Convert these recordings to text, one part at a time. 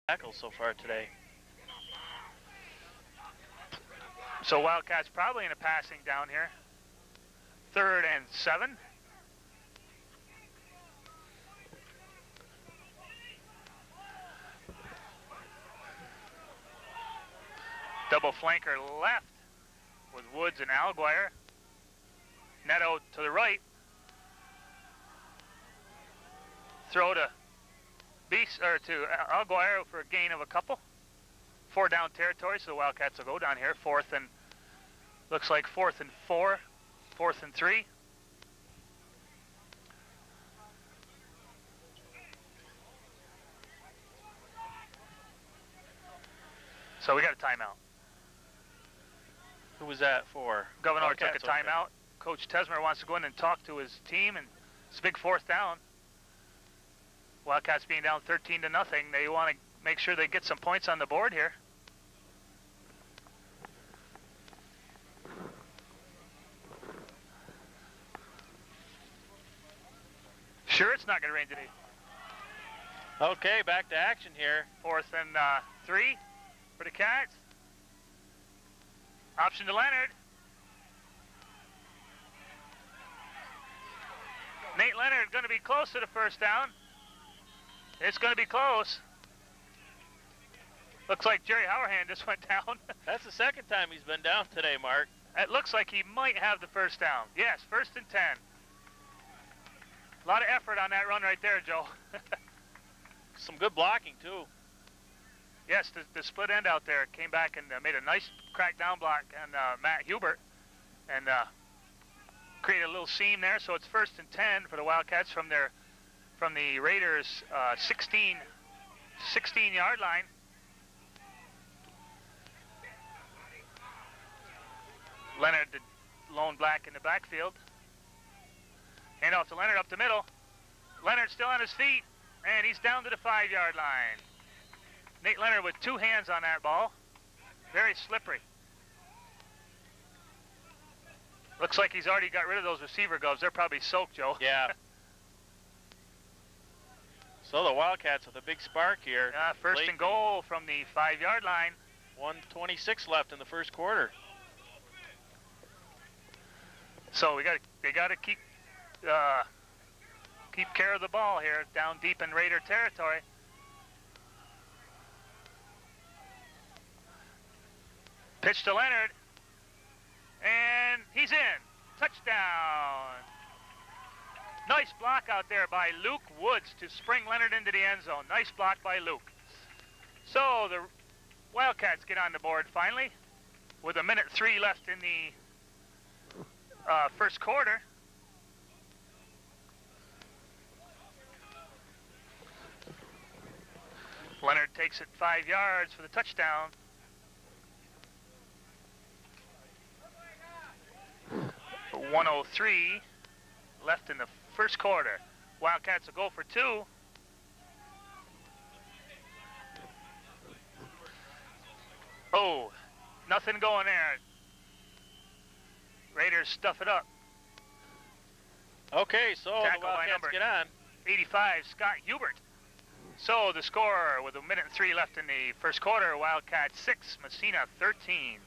tackles so far today. So Wildcats probably in a passing down here. 3rd and 7. Double flanker left with Woods and Alguire. Neto to the right. Throw to Alguire for a gain of a couple. 4 down territory, so the Wildcats will go down here. Looks like 4th and 4, 4th and 3. So we got a timeout. Who was that for? Governor took a timeout. Okay. Coach Tesmer wants to go in and talk to his team, and it's a big 4th down. Wildcats being down 13-0. They want to make sure they get some points on the board here. Sure, it's not going to rain today. Okay, back to action here. 4th and 3 for the Cats. Option to Leonard. Nate Leonard going to be close to the 1st down. It's going to be close. Looks like Jerry Howerhand just went down. That's the 2nd time he's been down today, Mark. It looks like he might have the 1st down. Yes, 1st and 10. A lot of effort on that run right there, Joe. Some good blocking, too. Yes, the split end out there came back and made a nice crack down block on Matt Hubert and created a little seam there. So it's 1st and 10 for the Wildcats from the Raiders' 16-yard line. Leonard, the lone black in the backfield. Hand off to Leonard up the middle. Leonard still on his feet, and he's down to the 5-yard line. Nate Leonard with 2 hands on that ball. Very slippery. Looks like he's already got rid of those receiver gloves. They're probably soaked, Joe. Yeah. So the Wildcats with a big spark here. 1st and goal from the 5-yard line. 1:26 left in the 1st quarter. So they got to keep care of the ball here, down deep in Raider territory. Pitch to Leonard, and he's in. Touchdown. Nice block out there by Luke Woods to spring Leonard into the end zone. Nice block by Luke. So the Wildcats get on the board finally with 1:03 left in the 1st quarter. Leonard takes it 5 yards for the touchdown. .103 left in the 1st quarter. Wildcats will go for 2. Oh, nothing going there. Raiders stuff it up. Okay, so the Wildcats get on. 85, Scott Hubert. So the score with 1:03 left in the 1st quarter, Wildcats 6, Massena 13.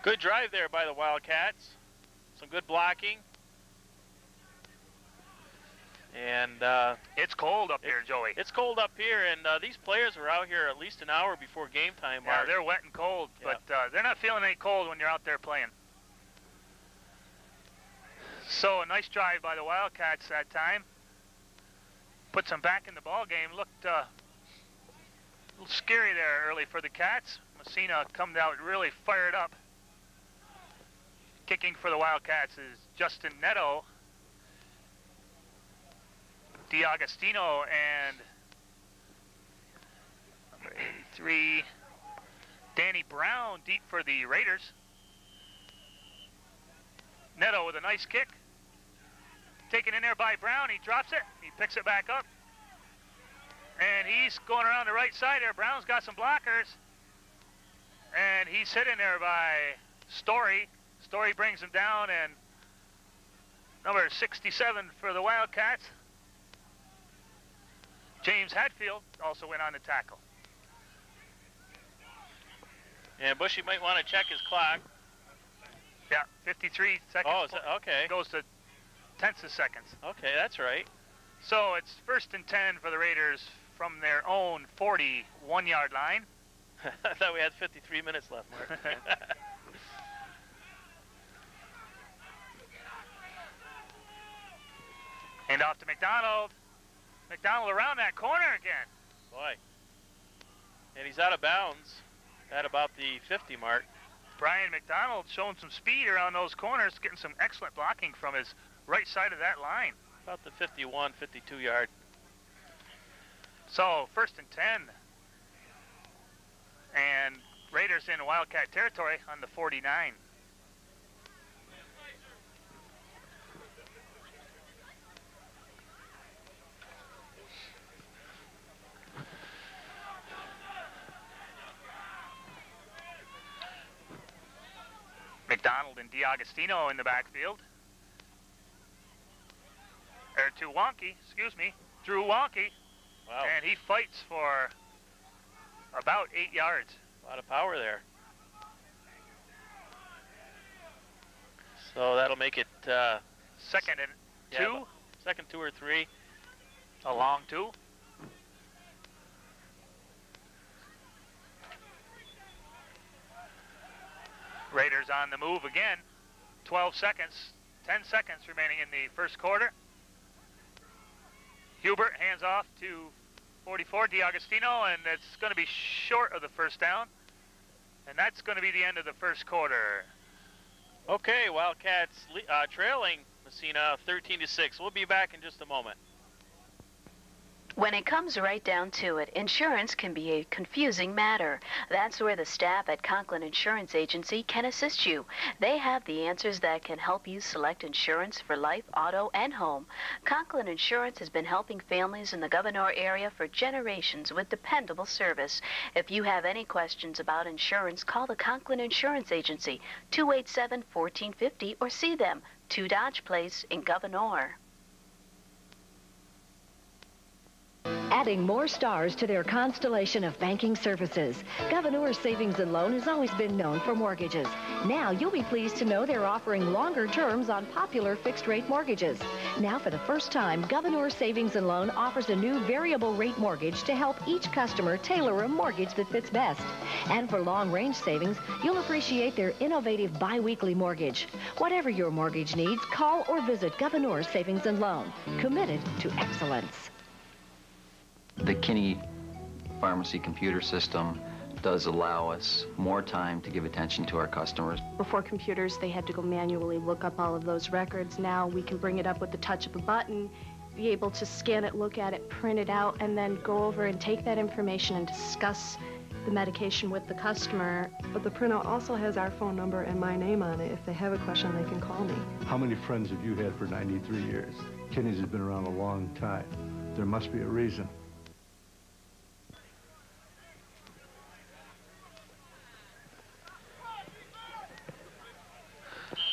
Good drive there by the Wildcats. Some good blocking. And it's cold up here, Joey. It's cold up here, and these players were out here at least an hour before game time. Yeah, they're wet and cold, but they're not feeling any cold when you're out there playing. So a nice drive by the Wildcats that time. Puts them back in the ball game. Looked a little scary there early for the Cats. Massena come out really fired up. Kicking for the Wildcats is Justin Neto, D'Agostino, and number 83, Danny Brown, deep for the Raiders. Neto with a nice kick. Taken in there by Brown. He drops it. He picks it back up. And he's going around the right side there. Brown's got some blockers. And he's hit in there by Story. Story brings him down, and number 67 for the Wildcats James Hatfield also went on the tackle. And Bushy might want to check his clock. Yeah, 53 seconds. Oh, okay. Goes to tenths of seconds. Okay, that's right. So it's 1st and 10 for the Raiders from their own 41-yard line. I thought we had 53 minutes left, Mark. Hand off to McDonald. McDonald around that corner again. Boy. And he's out of bounds at about the 50 mark. Brian McDonald showing some speed around those corners, getting some excellent blocking from his right side of that line. About the 51, 52 yard. So 1st and 10. And Raiders in Wildcat territory on the 49. McDonald and DiAgostino in the backfield. To Wonky, excuse me, Drew Wonky. Wow. And he fights for about 8 yards. A lot of power there. So that'll make it 2nd and 2. Yeah, 2nd 2 or 3. A long 2. Raiders on the move again. 12 seconds, 10 seconds remaining in the first quarter. Hubert hands off to 44, DiAgostino, and it's going to be short of the first down. And that's going to be the end of the first quarter. Okay, Wildcats trailing Massena 13-6. We'll be back in just a moment. When it comes right down to it, insurance can be a confusing matter. That's where the staff at Conklin Insurance Agency can assist you. They have the answers that can help you select insurance for life, auto, and home. Conklin Insurance has been helping families in the Gouverneur area for generations with dependable service. If you have any questions about insurance, call the Conklin Insurance Agency, 287-1450, or see them, 2 Dodge Place in Gouverneur. Adding more stars to their constellation of banking services. Gouverneur Savings and Loan has always been known for mortgages. Now you'll be pleased to know they're offering longer terms on popular fixed-rate mortgages. Now for the first time, Gouverneur Savings and Loan offers a new variable rate mortgage to help each customer tailor a mortgage that fits best. And for long-range savings, you'll appreciate their innovative bi-weekly mortgage. Whatever your mortgage needs, call or visit Gouverneur Savings and Loan. Committed to excellence. The Kinney Pharmacy computer system does allow us more time to give attention to our customers. Before computers, they had to go manually look up all of those records. Now we can bring it up with the touch of a button, be able to scan it, look at it, print it out, and then go over and take that information and discuss the medication with the customer. But the printout also has our phone number and my name on it. If they have a question, they can call me. How many friends have you had for 93 years? Kinney's has been around a long time. There must be a reason.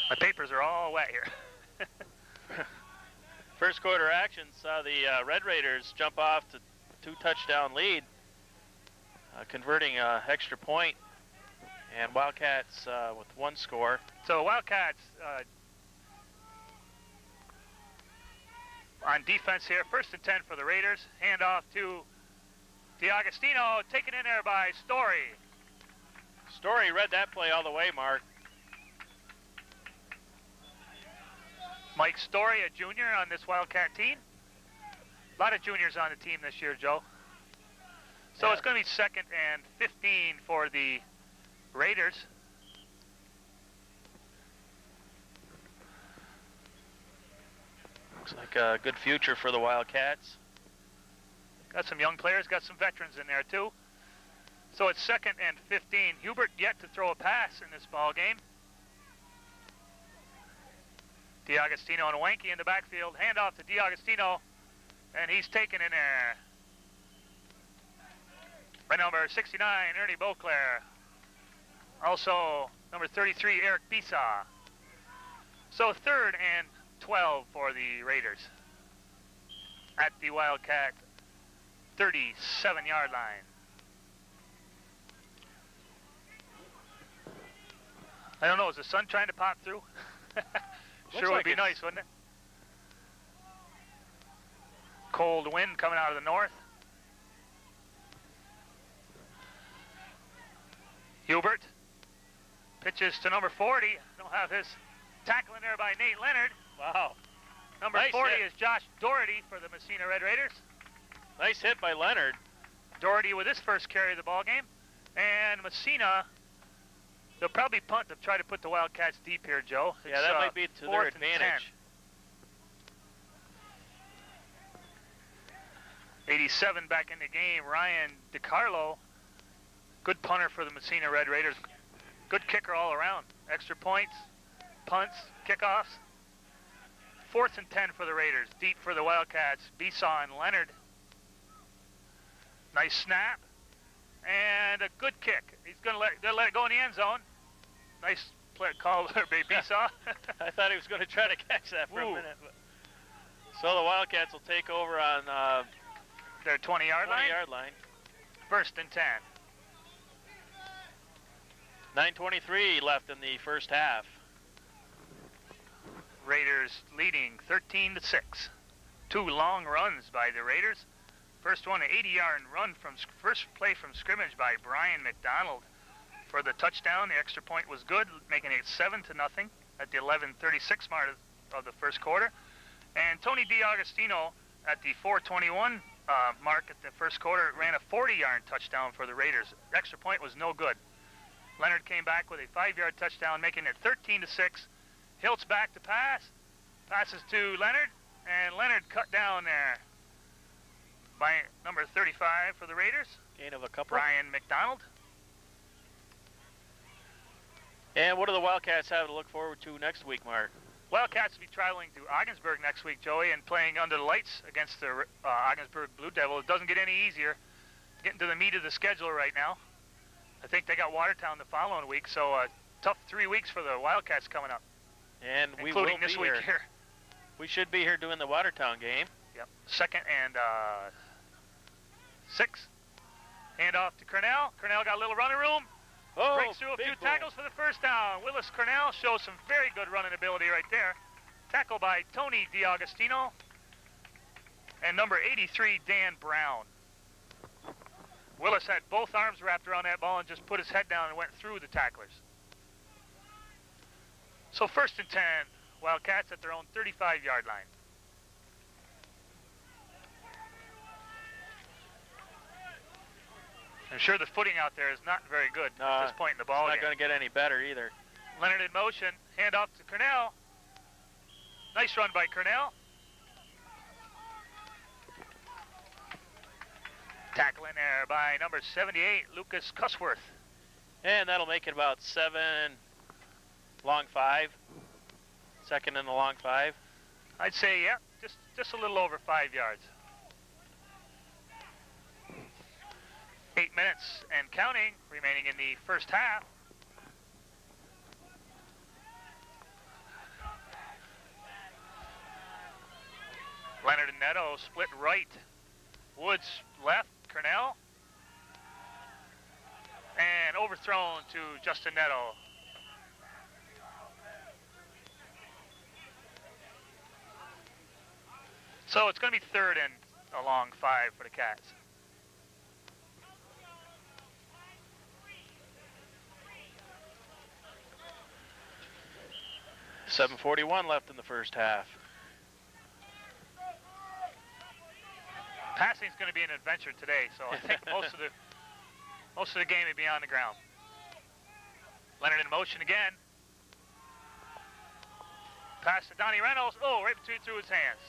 My papers are all wet here. First quarter action saw the Red Raiders jump off to 2-touchdown lead, converting an extra point, and Wildcats with 1 score. So Wildcats on defense here, 1st and 10 for the Raiders. Hand off to DiAgostino, taken in there by Story. Story read that play all the way, Mark. Mike Story, a junior on this Wildcat team. A lot of juniors on the team this year, Joe. So It's going to be 2nd and 15 for the Raiders. Looks like a good future for the Wildcats. Got some young players, got some veterans in there too. So it's 2nd and 15. Hubert yet to throw a pass in this ball game. DiAgostino and Wanky in the backfield. Handoff to DiAgostino, and he's taken in there by number 69, Ernie Beauclair. Also, number 33, Eric Bisa. So 3rd and 12 for the Raiders at the Wildcat 37-yard line. I don't know, is the sun trying to pop through? Sure would be nice, wouldn't it? Cold wind coming out of the north. Hubert pitches to number 40. Don't have his tackling there by Nate Leonard. Wow. Number Nice 40 hit. is Josh Doherty for the Massena Red Raiders. Nice hit by Leonard. Doherty with his first carry of the ball game. And Massena, they'll probably punt to try to put the Wildcats deep here, Joe. Yeah, that might be to their 4th and 10. advantage. 87 back in the game. Ryan DiCarlo, good punter for the Massena Red Raiders. Good kicker all around. Extra points, punts, kickoffs. 4th and 10 for the Raiders. Deep for the Wildcats. Besaw and Leonard. Nice snap. And a good kick. He's going to let it go in the end zone. Nice play call there by Besaw. I thought he was going to try to catch that for a minute. But... So the Wildcats will take over on their 20-yard line. 20-yard line. 1st and 10. 9:23 left in the first half. Raiders leading 13-6. 2 long runs by the Raiders. First one, an 80-yard run from first play from scrimmage by Brian McDonald for the touchdown. The extra point was good, making it 7-0 at the 11:36 mark of the first quarter. And Tony DiAgostino at the 4:21 mark at the first quarter ran a 40-yard touchdown for the Raiders. The extra point was no good. Leonard came back with a 5-yard touchdown, making it 13-6. Hiltz back to pass. Passes to Leonard, and Leonard cut down there by number 35 for the Raiders. Gain of a couple. Brian McDonald. And what do the Wildcats have to look forward to next week, Mark? Wildcats will be traveling to Ogdensburg next week, Joey, and playing under the lights against the Ogdensburg Blue Devil. It doesn't get any easier. Getting to the meat of the schedule right now. I think they got Watertown the following week, so tough 3 weeks for the Wildcats coming up. And we including will be this week here. We should be here doing the Watertown game. Yep. 2nd and 6. Hand off to Cornell. Cornell got a little running room. Oh, breaks through a few tackles for the first down. Willis Cornell shows some very good running ability right there. Tackle by Tony DiAgostino. And number 83, Dan Brown. Willis had both arms wrapped around that ball and just put his head down and went through the tacklers. So 1st and 10, Wildcats at their own 35-yard line. I'm sure the footing out there is not very good at this point in the ball game. It's not going to get any better either. Leonard in motion, hand off to Cornell. Nice run by Cornell. Tackle in there by number 78, Lucas Cusworth. And that'll make it about 7, long 5. 2nd and the long 5. I'd say, yeah, just a little over 5 yards. 8 minutes and counting remaining in the first half. Leonard and Neto split right. Woods left, Cornell. And overthrown to Justin Neto. So it's going to be 3rd and a long 5 for the Cats. $7:41 left in the first half. Passing is going to be an adventure today, so I think most of the game will be on the ground. Leonard in motion again. Pass to Donnie Reynolds. Oh, right through his hands.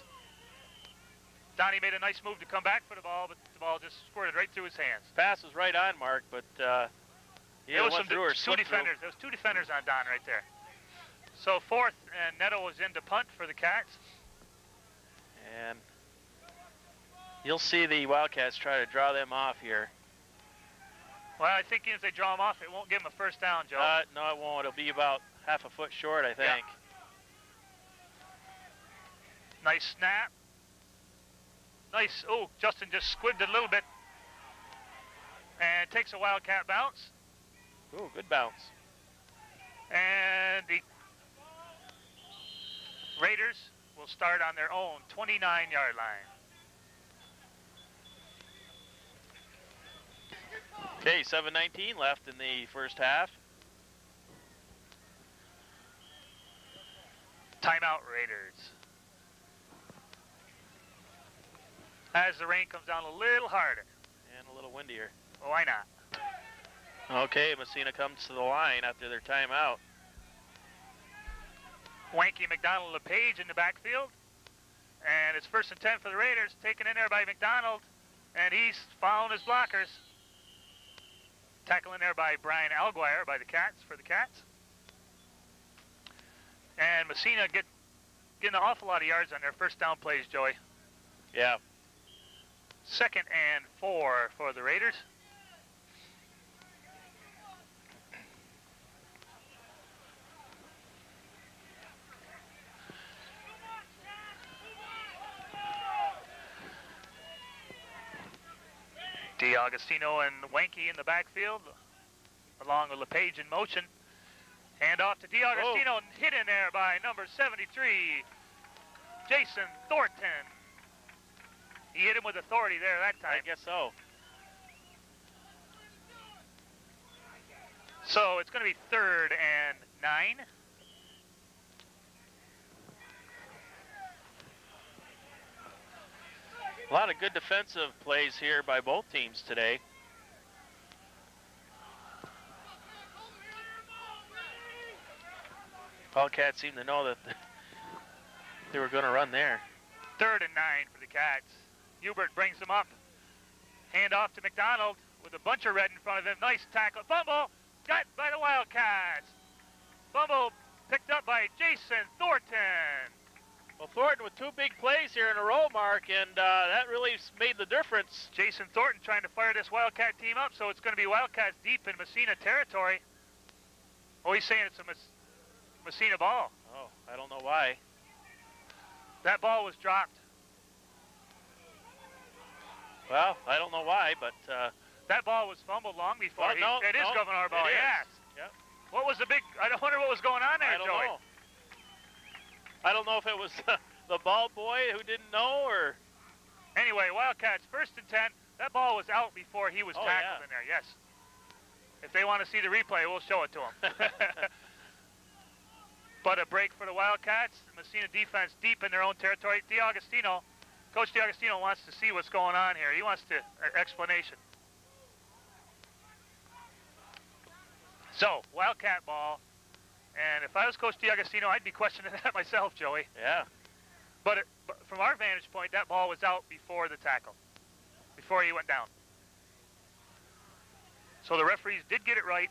Donnie made a nice move to come back for the ball, but the ball just squirted right through his hands. Pass was right on, Mark, but there was two defenders. There was 2 defenders on Don right there. So 4th, and Neto was in to punt for the Cats. And you'll see the Wildcats try to draw them off here. Well, I think if they draw them off, it won't give them a first down, Joe. No, it won't. It'll be about half a foot short, I think. Yeah. Nice snap. Nice. Oh, Justin just squibbed it a little bit. And takes a Wildcat bounce. Ooh, good bounce. And the Raiders will start on their own 29-yard line. Okay, 7:19 left in the first half. Timeout, Raiders. As the rain comes down a little harder. And a little windier. Why not? Okay, Massena comes to the line after their timeout. Wanky, McDonald, LePage in the backfield. And it's 1st and 10 for the Raiders. Taken in there by McDonald. And he's following his blockers. Tackle in there by Brian Alguire for the Cats. And Massena getting an awful lot of yards on their first down plays, Joey. Yeah. 2nd and 4 for the Raiders. D'Agostino and Wanky in the backfield, along with LePage in motion. Hand off to D'Agostino, hit in there by number 73, Jason Thornton. He hit him with authority there that time. I guess so. So it's going to be 3rd and 9. A lot of good defensive plays here by both teams today. Wildcats seem to know that they were going to run there. 3rd and 9 for the Cats. Hubert brings them up. Hand off to McDonald with a bunch of red in front of him. Nice tackle. Fumble. Got by the Wildcats. Fumble picked up by Jason Thornton. Well, Thornton with 2 big plays here in a row, Mark, and that really made the difference. Jason Thornton trying to fire this Wildcat team up, so it's going to be Wildcats deep in Massena territory. Oh, he's saying it's a Massena ball. Oh, I don't know why. That ball was dropped. Well, I don't know why, but... that ball was fumbled long before. Well, It is Governor Harbaugh, yes. Yep. What was the big... I wonder what was going on there, I don't Joey. know. I don't know if it was the ball boy who didn't know, or... Anyway, Wildcats 1st and 10. That ball was out before he was tackled in there, yes. If they want to see the replay, we'll show it to them. But a break for the Wildcats. The Massena defense deep in their own territory. Coach D'Agostino wants to see what's going on here. He wants an explanation. So, Wildcat ball. And if I was Coach D'Agostino, I'd be questioning that myself, Joey. Yeah. But from our vantage point, that ball was out before the tackle, before he went down. So the referees did get it right.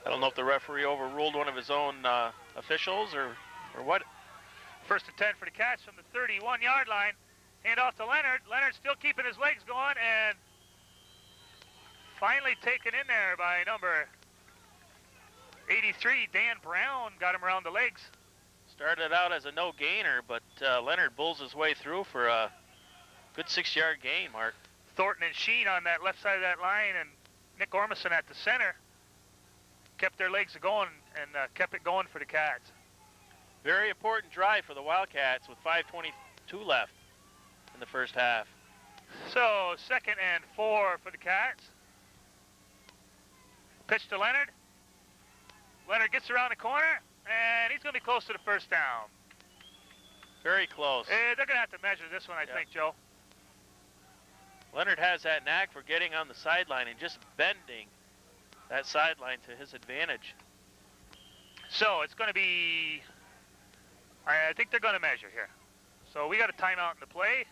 I don't know if the referee overruled one of his own officials or what. 1st and 10 for the Cats from the 31-yard line. Hand off to Leonard. Leonard still keeping his legs going, and finally taken in there by number 83, Dan Brown. Got him around the legs. Started out as a no-gainer, but Leonard bulls his way through for a good 6-yard gain, Mark. Thornton and Sheen on that left side of that line, and Nick Ormison at the center kept their legs going and kept it going for the Cats. Very important drive for the Wildcats with 5:22 left in the first half. So 2nd and 4 for the Cats. Pitch to Leonard. Leonard gets around the corner, and he's going to be close to the first down. Very close. They're going to have to measure this one, I think, Joe. Leonard has that knack for getting on the sideline and just bending that sideline to his advantage. So it's going to be, I think they're going to measure here. So we got a timeout in the play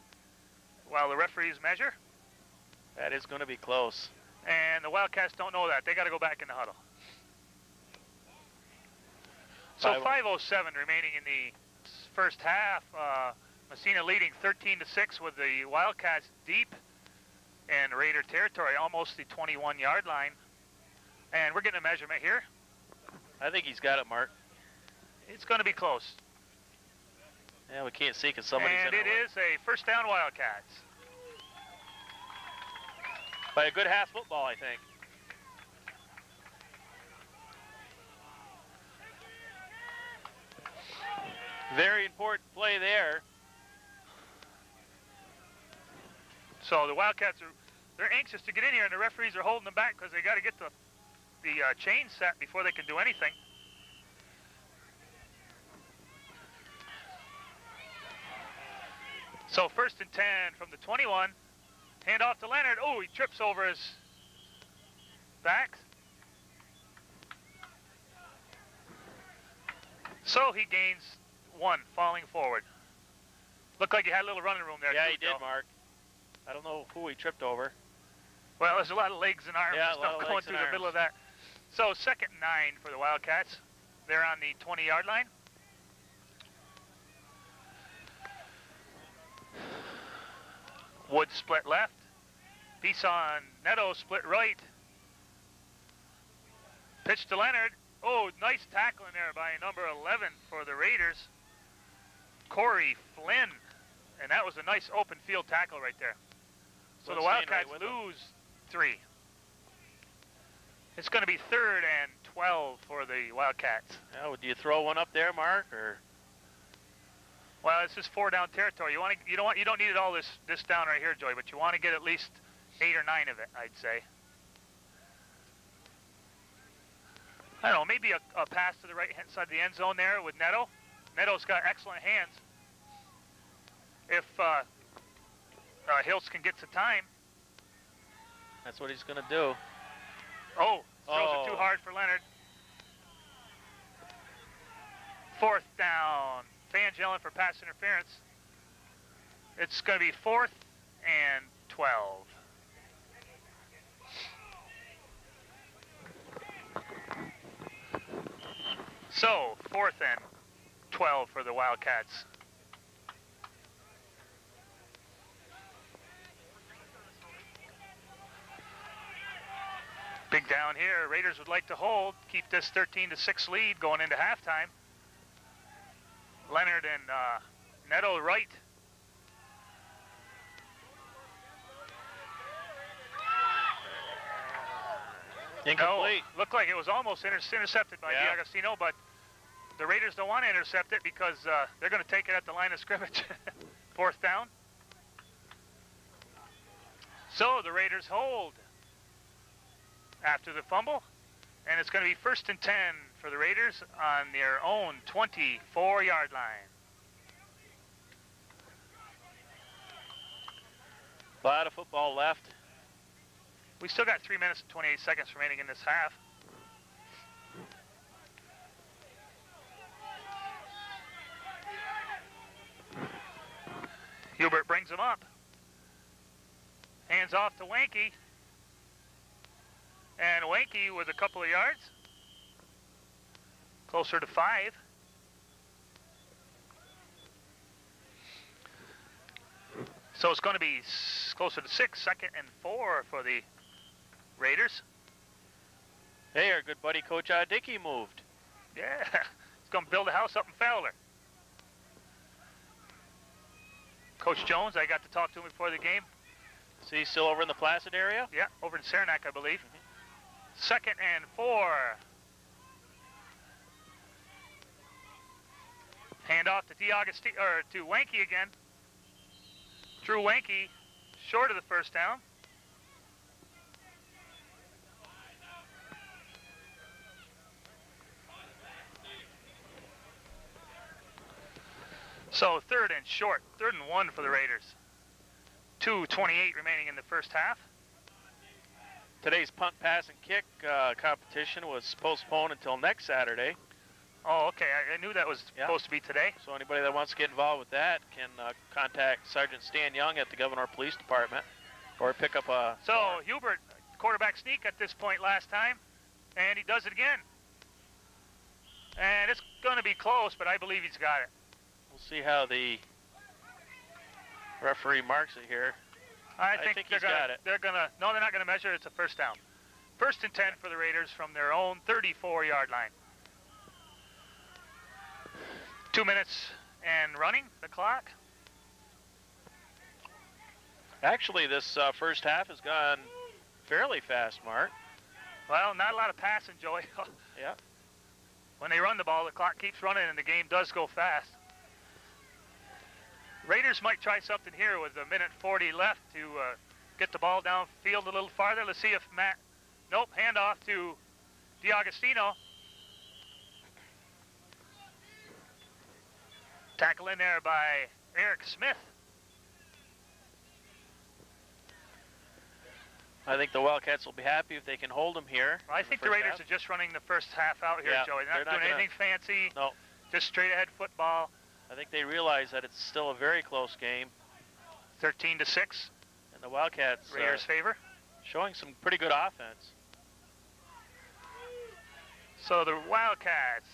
while the referees measure. That is going to be close. And the Wildcats don't know that. They got to go back in the huddle. So 5:07 remaining in the first half. Massena leading 13-6 with the Wildcats deep in Raider territory, almost the 21-yard line. And we're getting a measurement here. I think he's got it, Mark. It's going to be close. Yeah, we can't see because somebody's and in it our way. is a first down Wildcats. By a good half football, I think. Very important play there. So the Wildcats they're anxious to get in here, and the referees are holding them back because they got to get the chain set before they can do anything. So 1st and 10 from the 21. Hand off to Leonard. Oh, he trips over his back. So he gains 1, falling forward. Looked like he had a little running room there. Yeah, too, he did, Joe. Mark. I don't know who he tripped over. Well, there's a lot of legs and arms Yeah, and a lot stuff of going legs through and the middle arms. of that. So 2nd and 9 for the Wildcats. They're on the 20-yard line. Wood split left. Pison Neto split right. Pitch to Leonard. Oh, nice tackling there by number 11 for the Raiders, Corey Flynn. And that was a nice open field tackle right there. So the Wildcats lose 3. It's going to be 3rd and 12 for the Wildcats. Yeah, do you throw one up there, Mark, or? Well, it's just 4-down territory. You don't need it all this down right here, Joey, but you want to get at least 8 or 9 of it, I'd say. I don't know, maybe a pass to the right-hand side of the end zone there with Neto. Neto's got excellent hands. If Hiltz can get some time. That's what he's going to do. Oh, throws it too hard for Leonard. 4th down. Fans yelling for pass interference. It's going to be 4th and 12. So, 4th and 12 for the Wildcats. Big down here. Raiders would like to hold, keep this 13-6 lead going into halftime. Leonard and Neto right. Incomplete. No, looked like it was almost intercepted by D'Agostino, but the Raiders don't want to intercept it because they're going to take it at the line of scrimmage. 4th down. So the Raiders hold after the fumble, and it's going to be 1st and 10 for the Raiders on their own 24-yard line. A lot of football left. We still got 3 minutes and 28 seconds remaining in this half. Hubert brings him up. Hands off to Wanky. And Wanky with a couple of yards. Closer to 5. So it's going to be closer to 6, 2nd and 4 for the Raiders. Hey, our good buddy Coach Dickey moved. Yeah, he's going to build a house up in Fowler. Coach Jones, I got to talk to him before the game. Is he still over in the Placid area? Yeah, over in Saranac, I believe. 2nd and 4. Hand off to Wanky again. Drew Wanky, short of the 1st down. So 3rd and short, 3rd and 1 for the Raiders. 2:28 remaining in the first half. Today's punt, pass, and kick competition was postponed until next Saturday. Oh, okay. I knew that was supposed to be today. So anybody that wants to get involved with that can contact Sergeant Stan Young at the Gouverneur Police Department or pick up a... So Hubert, quarterback sneak at this point last time, and he does it again. And it's going to be close, but I believe he's got it. We'll see how the referee marks it here. I think he's got it. They're not gonna measure. It's a 1st down. 1st and 10 for the Raiders from their own 34-yard line. 2 minutes and running the clock. Actually, this first half has gone fairly fast, Mark. Well, not a lot of passing, Joey. Yeah. When they run the ball, the clock keeps running and the game does go fast. Raiders might try something here with a minute 40 left to get the ball downfield a little farther. Let's see if Matt, nope, handoff to DiAgostino. Tackle in there by Eric Smith. I think the Wildcats will be happy if they can hold them here. Well, I think the Raiders are just running the first half out here, Yeah, Joey. They're not doing anything fancy. No. Just straight ahead football. I think they realize that it's still a very close game. 13-6. And the Wildcats Raiders' favor. Showing some pretty good offense. So the Wildcats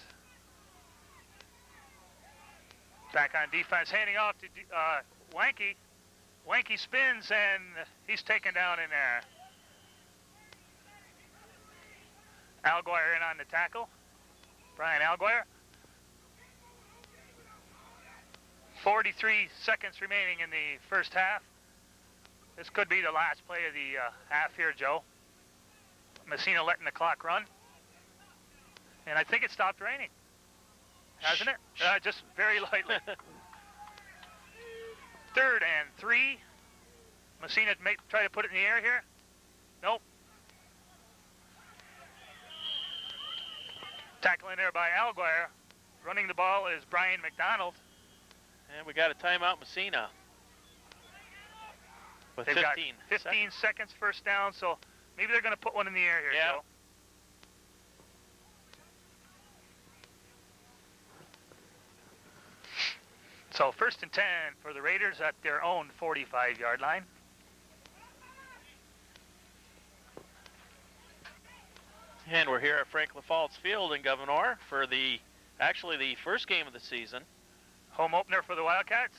back on defense, handing off to Wanke. Wanke spins and he's taken down in there. Alguire in on the tackle. Brian Alguire. 43 seconds remaining in the first half. This could be the last play of the half here, Joe. Messina letting the clock run. And I think it stopped raining. Hasn't it? Just very lightly. 3rd and 3. Messina may try to put it in the air here. Nope. Tackle in there by Alguire. Running the ball is Brian McDonald. And we got a timeout, Messina. With They've 15 got 15 seconds first down, so maybe they're going to put one in the air here, Yeah. Joe. So 1st and 10 for the Raiders at their own 45-yard line. And we're here at Franklin Falls Field in Gouverneur for actually the first game of the season. Home opener for the Wildcats.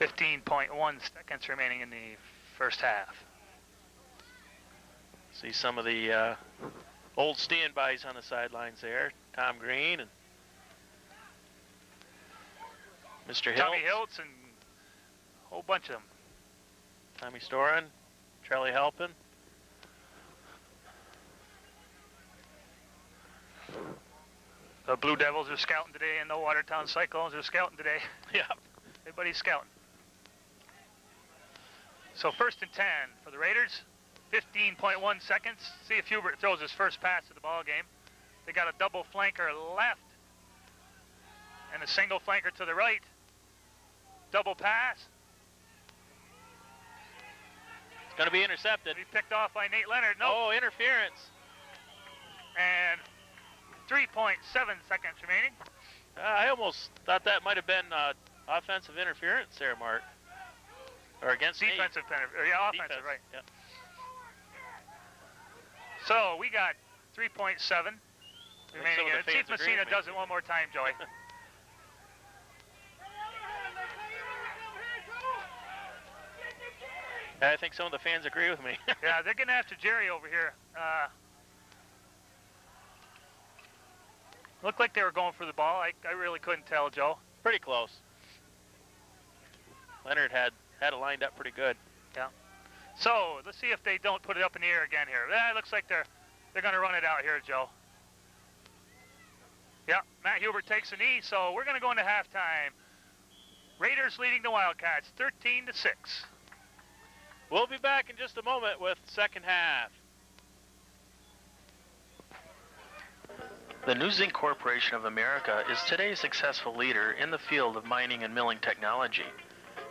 .1 seconds remaining in the first half. See some of the old standbys on the sidelines there. Tom Green and Mr. Hiltz. Tommy Hiltz and a whole bunch of them. Tommy Storen, Charlie Halpin. The Blue Devils are scouting today, and the Watertown Cyclones are scouting today. Yeah. Everybody's scouting. So 1st and 10 for the Raiders. 15.1 seconds. See if Hubert throws his first pass of the ball game. They got a double flanker left and a single flanker to the right. Double pass. It's going to be intercepted. He picked off by Nate Leonard. Nope. Oh, interference. And 3.7 seconds remaining. I almost thought that might have been offensive interference there, Mark. Or against defensive interference. Yeah, offensive, defense. right. Yep. So we got 3.7 remaining. See if Messina does it one more time, Joey. I think some of the fans agree with me. Yeah, they're getting after Jerry over here. Looked like they were going for the ball. I really couldn't tell, Joe. Pretty close. Leonard had it lined up pretty good. Yeah. So let's see if they don't put it up in the air again here. It looks like they're going to run it out here, Joe. Yeah, Matt Hubert takes a knee, so we're going to go into halftime. Raiders leading the Wildcats 13-6. We'll be back in just a moment with second half. The New Zinc Corporation of America is today's successful leader in the field of mining and milling technology.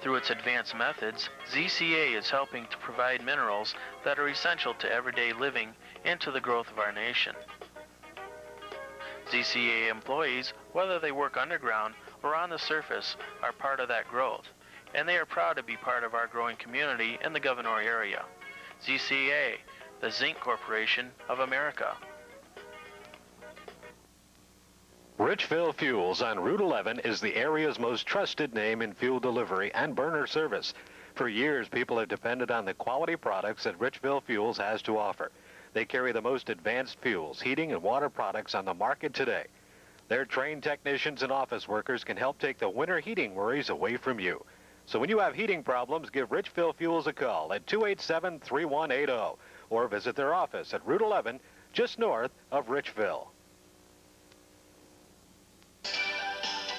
Through its advanced methods, ZCA is helping to provide minerals that are essential to everyday living and to the growth of our nation. ZCA employees, whether they work underground or on the surface, are part of that growth, and they are proud to be part of our growing community in the Gouverneur area. ZCA, the Zinc Corporation of America. Richville Fuels on Route 11 is the area's most trusted name in fuel delivery and burner service. For years, people have depended on the quality products that Richville Fuels has to offer. They carry the most advanced fuels, heating, and water products on the market today. Their trained technicians and office workers can help take the winter heating worries away from you. So when you have heating problems, give Richville Fuels a call at 287-3180 or visit their office at Route 11, just north of Richville.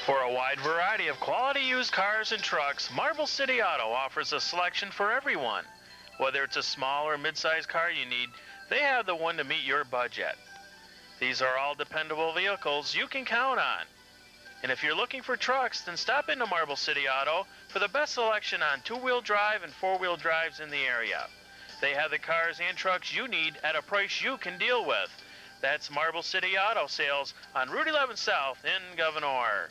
For a wide variety of quality used cars and trucks, Marble City Auto offers a selection for everyone. Whether it's a small or mid-sized car you need, they have the one to meet your budget. These are all dependable vehicles you can count on. And if you're looking for trucks, then stop into Marble City Auto for the best selection on two-wheel drive and four-wheel drives in the area. They have the cars and trucks you need at a price you can deal with. That's Marble City Auto Sales on Route 11 South in Gouverneur.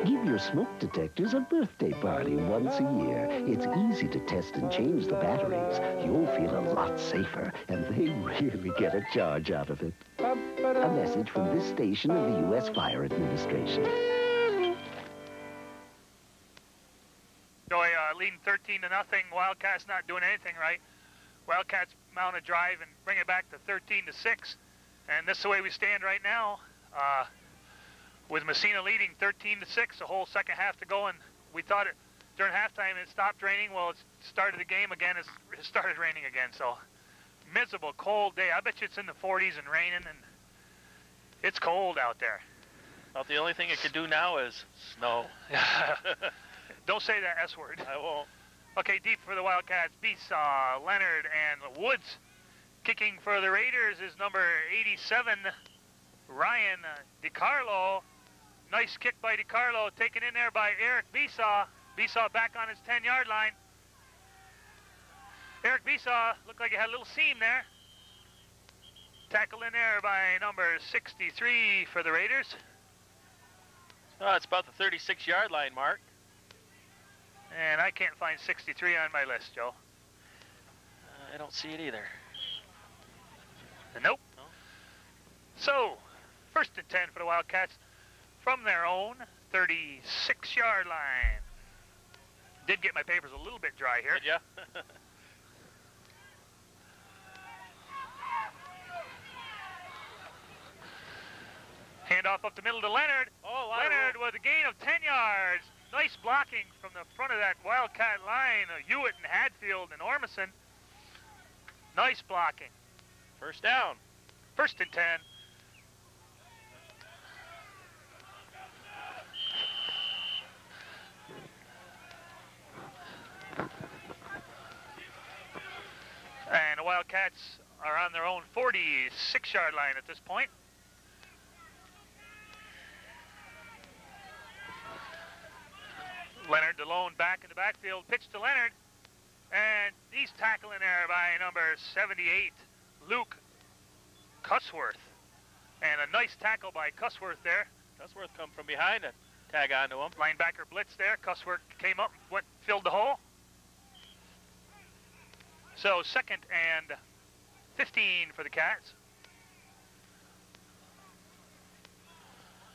Give your smoke detectors a birthday party once a year. It's easy to test and change the batteries. You'll feel a lot safer, and they really get a charge out of it. A message from this station of the U.S. Fire Administration. Joy leading 13-0. Wildcats not doing anything right. Wildcats mount a drive and bring it back to 13-6. And this is the way we stand right now. With Massena leading 13-6, the whole second half to go, and we thought during halftime it stopped raining. Well, it started the game again. It started raining again. So miserable, cold day. I bet you it's in the 40s and raining, and it's cold out there. Well, the only thing it could do now is snow. Don't say that S word. I won't. Okay, deep for the Wildcats. Besaw, Leonard, and Woods. Kicking for the Raiders is number 87, Ryan DiCarlo. Nice kick by DiCarlo, taken in there by Eric Besaw. Besaw back on his 10-yard line. Eric Besaw looked like he had a little seam there. Tackle in there by number 63 for the Raiders. Oh, it's about the 36-yard line, Mark. And I can't find 63 on my list, Joe. I don't see it either. Nope. No. So, 1st and 10 for the Wildcats from their own 36-yard line. Did get my papers a little bit dry here. Did ya? Handoff up the middle to Leonard. Oh, Leonard with a gain of 10 yards. Nice blocking from the front of that Wildcat line of Hewitt and Hadfield and Ormison. Nice blocking. First down. 1st and 10. And the Wildcats are on their own 46-yard line at this point. Leonard DeLone back in the backfield, pitch to Leonard, and he's tackling there by number 78, Luke Cusworth. And a nice tackle by Cusworth there. Cusworth come from behind and tag onto him. Linebacker blitz there. Cusworth came up and filled the hole. So 2nd and 15 for the Cats.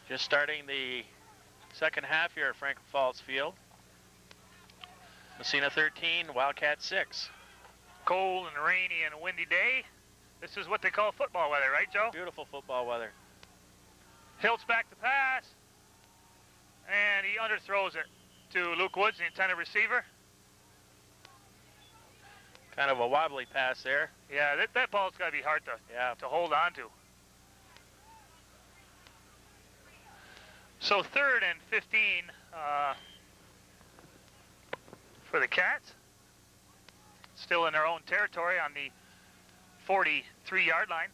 Just starting the second half here at Franklin Falls Field. Massena 13, Wildcat 6. Cold and rainy and a windy day. This is what they call football weather, right, Joe? Beautiful football weather. Hiltz back to pass, and he underthrows it to Luke Woods, the intended receiver. Kind of a wobbly pass there. Yeah, that ball's got to be hard to hold on to. So 3rd and 15 for the Cats. Still in their own territory on the 43-yard line.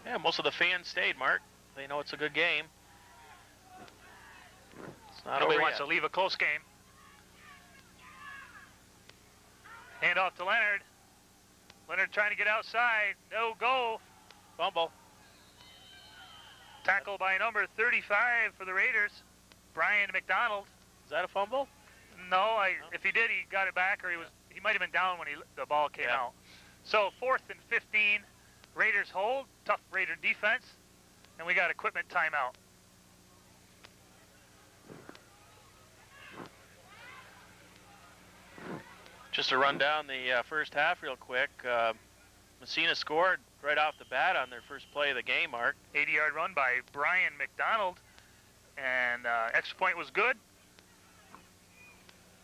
Yeah, most of the fans stayed, Mark. They know it's a good game. It's not Nobody over wants yet. to leave a close game. Hand off to Leonard. Leonard trying to get outside. No go. Fumble. Tackle by number 35 for the Raiders, Brian McDonald. Is that a fumble? No, if he did, he got it back, or he might have been down when the ball came out. So 4th and 15. Raiders hold. Tough Raider defense. And we got equipment timeout. Just to run down the first half real quick, Massena scored right off the bat on their first play of the game, Mark. 80-yard run by Brian McDonald, and extra point was good.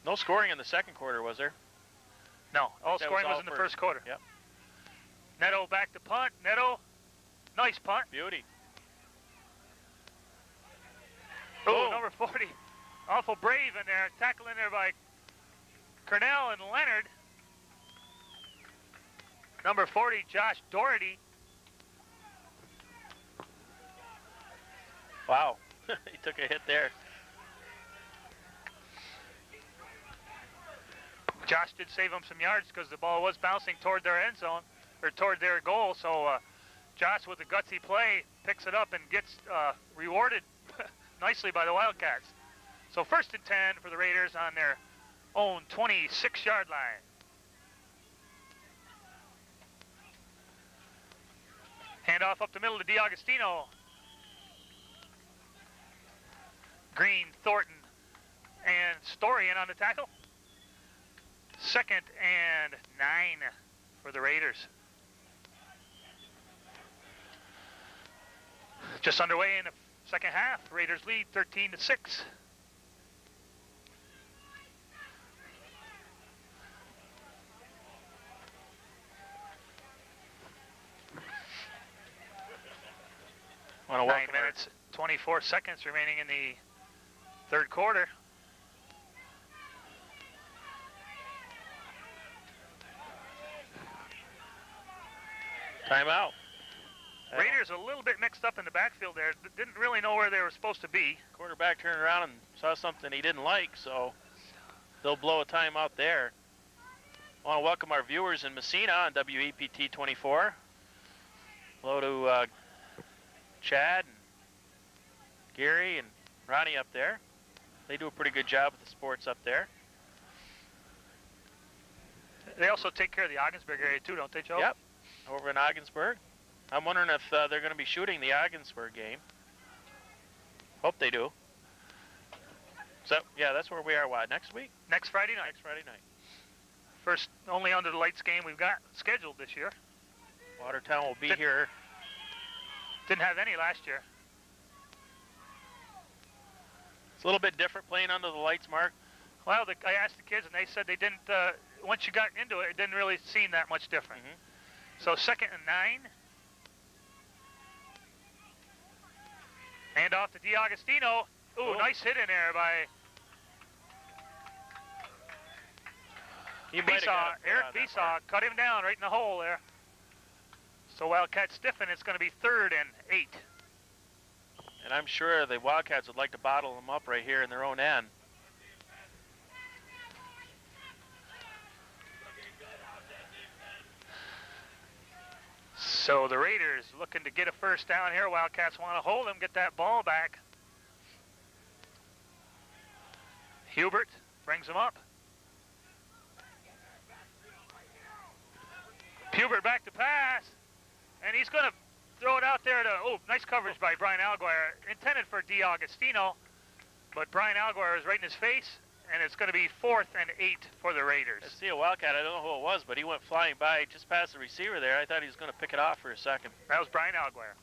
No scoring in the second quarter, was there? No, all scoring was in the first quarter. Yep. Neto back to punt. Neto, nice punt. Beauty. Oh, number 40, awful brave in there, tackle in there by Cornell and Leonard. Number 40, Josh Doherty. Wow, he took a hit there. Josh did save him some yards because the ball was bouncing toward their end zone, or toward their goal. So Josh, with a gutsy play, picks it up and gets rewarded nicely by the Wildcats. So 1st and 10 for the Raiders on their own 26-yard line. Handoff up the middle to DiAugustino. Green, Thornton, and Story in on the tackle. 2nd and 9 for the Raiders. Just underway in the second half. Raiders lead 13-6. Well, 9 minutes, 24 seconds remaining in the third quarter. Timeout. Raiders a little bit mixed up in the backfield there. Didn't really know where they were supposed to be. Quarterback turned around and saw something he didn't like, so they'll blow a timeout there. I want to welcome our viewers in Massena on WEPT 24. Hello to Chad and Gary and Ronnie up there. They do a pretty good job with the sports up there. They also take care of the Ogdensburg area too, don't they, Joe? Yep, over in Ogdensburg. I'm wondering if they're going to be shooting the Ogdensburg game. Hope they do. So, yeah, that's where we are, what, next week? Next Friday night. Next Friday night. First only under the lights game we've got scheduled this year. Watertown will be here. Didn't have any last year. It's a little bit different playing under the lights, Mark. Well, I asked the kids, and they said they didn't, once you got into it, it didn't really seem that much different. So 2nd and 9. Hand off to DiAugustino. Ooh, nice hit in there by Besaw. Eric Besaw cut him down right in the hole there. So Wildcats stiffen. It's going to be 3rd and 8. And I'm sure the Wildcats would like to bottle them up right here in their own end. So the Raiders looking to get a first down here. Wildcats want to hold them, get that ball back. Hubert brings them up. Hubert back to pass. And he's going to throw it out there to, oh, nice coverage by Brian Alguire. Intended for DiAugustino, but Brian Alguire is right in his face, and it's going to be 4th and 8 for the Raiders. I see a Wildcat. I don't know who it was, but he went flying by just past the receiver there. I thought he was going to pick it off for a second. That was Brian Alguire.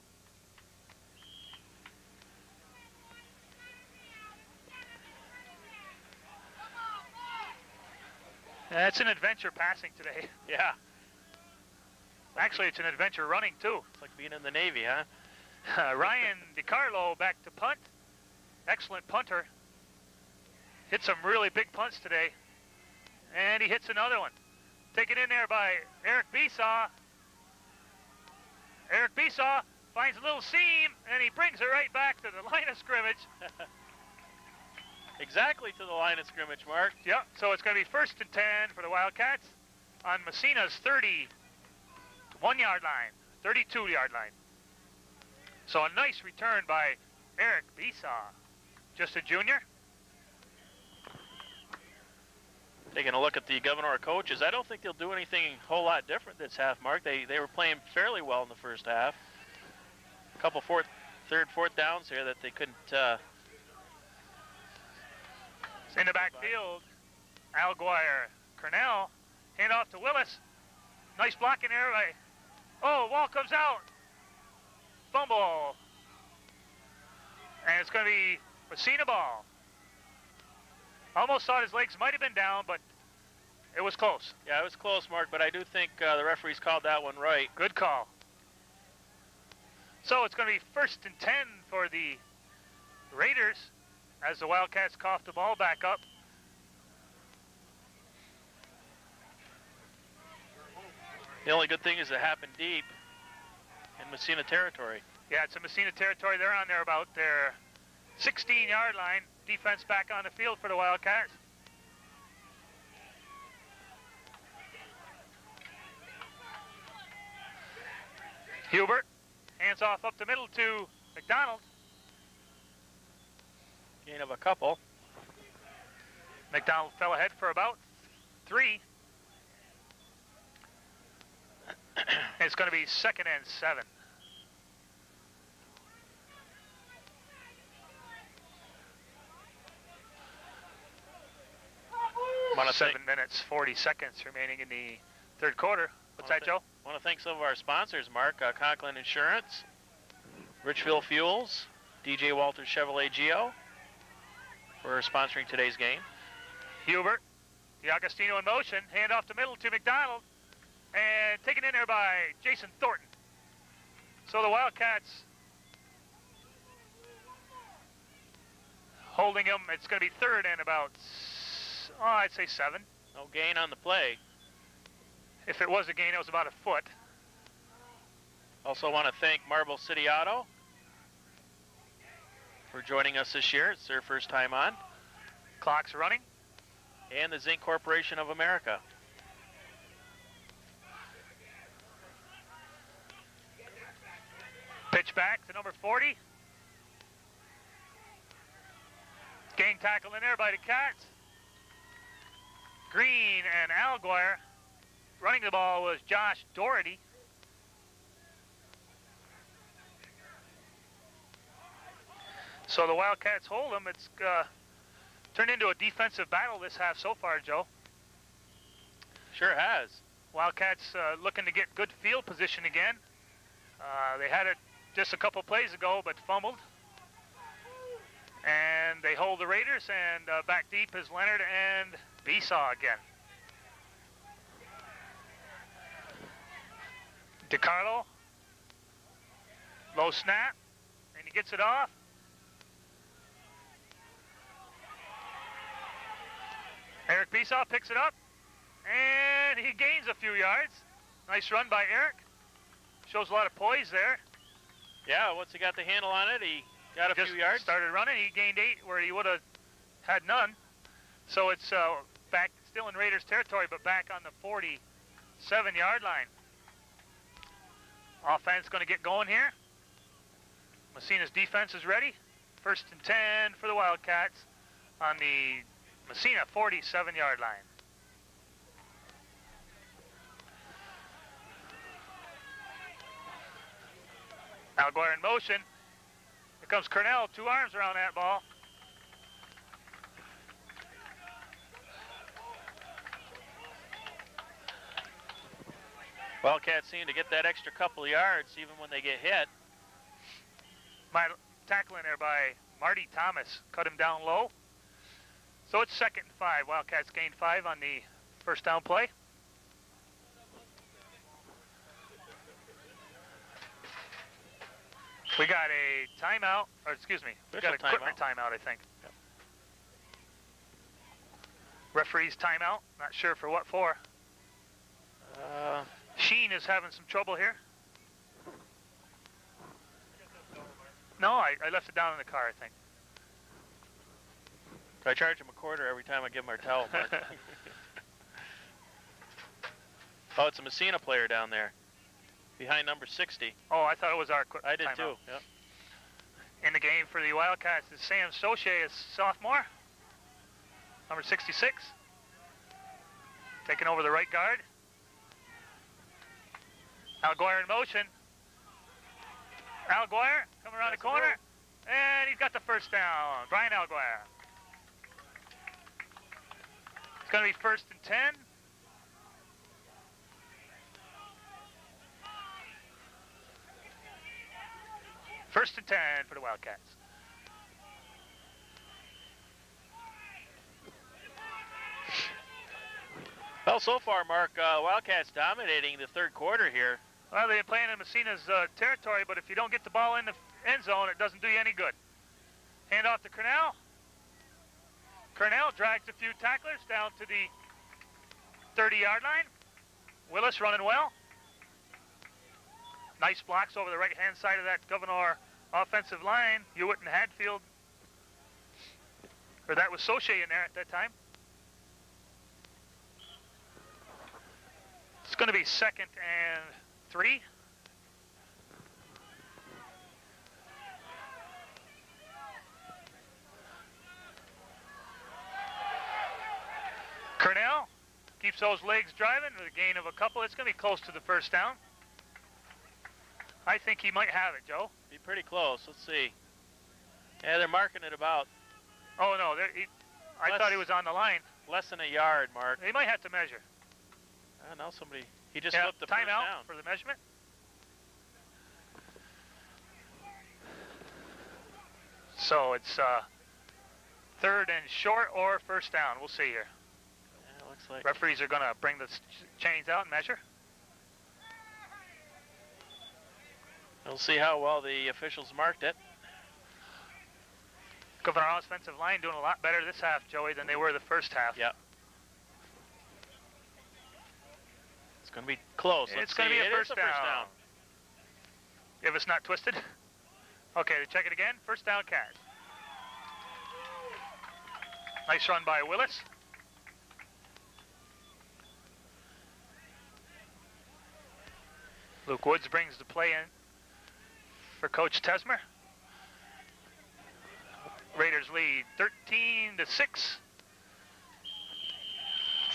It's an adventure passing today. Yeah. Actually, it's an adventure running, too. It's like being in the Navy, huh? Ryan DiCarlo back to punt. Excellent punter. Hit some really big punts today. And he hits another one. Taken in there by Eric Besaw. Eric Besaw finds a little seam, and he brings it right back to the line of scrimmage. Exactly to the line of scrimmage, Mark. Yep, so it's going to be 1st and 10 for the Wildcats on Massena's 31-yard line, 32-yard line. So a nice return by Eric Besaw, just a junior. Taking a look at the Governor coaches, I don't think they'll do anything a whole lot different this half, Mark. They were playing fairly well in the first half. A couple third, fourth downs here that they couldn't. In the backfield, Alguire, Cornell, hand off to Willis. Nice blocking there by. Oh, ball comes out. Fumble. And it's going to be Messina ball. Almost thought his legs might have been down, but it was close. Yeah, it was close, Mark, but I do think the referees called that one right. Good call. So it's going to be 1st and 10 for the Raiders as the Wildcats cough the ball back up. The only good thing is it happened deep in Messina territory. Yeah, it's in Messina territory. They're on there about their 16-yard line. Defense back on the field for the Wildcats. Hubert hands off up the middle to McDonald. Gain of a couple. McDonald fell ahead for about 3. It's going to be 2nd and 7. About 7 minutes, 40 seconds remaining in the third quarter. What's that, Joe? I want to thank some of our sponsors, Mark. Conklin Insurance, Richfield Fuels, DJ Walters Chevrolet Geo for sponsoring today's game. Hubert, D'Agostino in motion, hand off the middle to McDonald, and taken in there by Jason Thornton. So the Wildcats holding him. It's going to be 3rd and about, I'd say 7. No gain on the play. If it was a gain, it was about a foot. Also want to thank Marble City Auto for joining us this year. It's their first time on. Clock's running. And the Zinc Corporation of America. Pitch back to number 40. Gang tackle in there by the Cats. Green and Alguire. Running the ball was Josh Doherty. So the Wildcats hold them. It's turned into a defensive battle this half so far, Joe. Sure has. Wildcats looking to get good field position again. They had it just a couple plays ago, but fumbled. And they hold the Raiders, and back deep is Leonard and Besaw again. DiCarlo, low snap, and he gets it off. Eric Besaw picks it up, and he gains a few yards. Nice run by Eric. Shows a lot of poise there. Yeah, once he got the handle on it, he got a few yards. Started running, he gained 8 where he would have had none. So it's back still in Raiders territory, but back on the 47-yard line. Offense going to get going here. Messina's defense is ready. 1st and 10 for the Wildcats on the Messina 47-yard line. Alguire in motion. Here comes Cornell, 2 arms around that ball. Wildcats seem to get that extra couple of yards even when they get hit. My tackling there by Marty Thomas. Cut him down low. So it's 2nd and 5. Wildcats gained 5 on the first down play. We got a timeout, or excuse me, we got an equipment timeout, I think. Yep. Referee's timeout, not sure for what for. Sheen is having some trouble here. No, I left it down in the car, I think. I charge him a $quarter every time I give him our towel. Oh, it's a Messina player down there, behind number 60. Oh, I thought it was our I did timeout. too. Yep. In the game for the Wildcats is Sam Soche, a sophomore, number 66. taking over the right guard. Alguire in motion. Alguire coming around the corner, and he's got the first down. Brian Alguire. It's going to be 1st and 10. First and 10 for the Wildcats. Well, so far, Mark, Wildcats dominating the third quarter here. Well, they're playing in Messina's territory, but if you don't get the ball in the end zone, it doesn't do you any good. Hand off to Cornell. Cornell drags a few tacklers down to the 30-yard line. Willis running well. Nice blocks over the right-hand side of that Gouverneur offensive line. Hewitt and Hadfield. Or that was Soche in there at that time. It's going to be 2nd and 3. Cornell keeps those legs driving with a gain of a couple. It's going to be close to the first down. I think he might have it, Joe. Be pretty close. Let's see. Yeah, they're marking it about. Oh, no. I thought he was on the line. Less than a yard, Mark. They might have to measure. Now somebody, he just flipped the first timeout down. for the measurement. So it's 3rd and short or first down. We'll see here. Yeah, looks like. Referees are going to bring the chains out and measure. We'll see how well the officials marked it. Gouverneur offensive line doing a lot better this half, Joey, than they were the first half. Yep. It's going to be close. It's going to be a first down. If it's not twisted. Okay, check it again. First down, Cats. Nice run by Willis. Luke Woods brings the play in for Coach Tesmer. Raiders lead 13-6.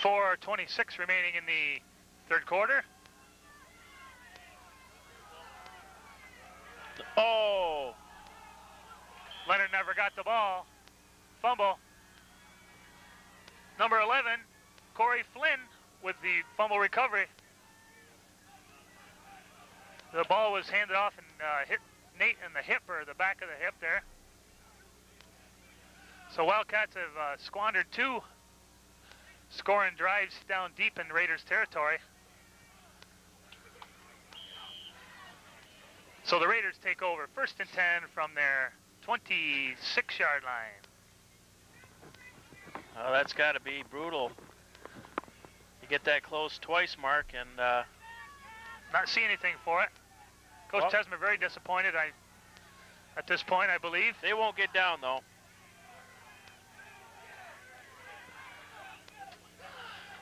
4:26 remaining in the third quarter. Oh! Leonard never got the ball. Fumble. Number 11, Corey Flynn with the fumble recovery. The ball was handed off and hit Nate in the hip, or the back of the hip there. So Wildcats have squandered 2 scoring drives down deep in Raiders territory. So the Raiders take over 1st and 10 from their 26-yard line. Oh, that's got to be brutal. You get that close twice, Mark, and not see anything for it. Coach Tesmer very disappointed. At this point, I believe they won't get down though.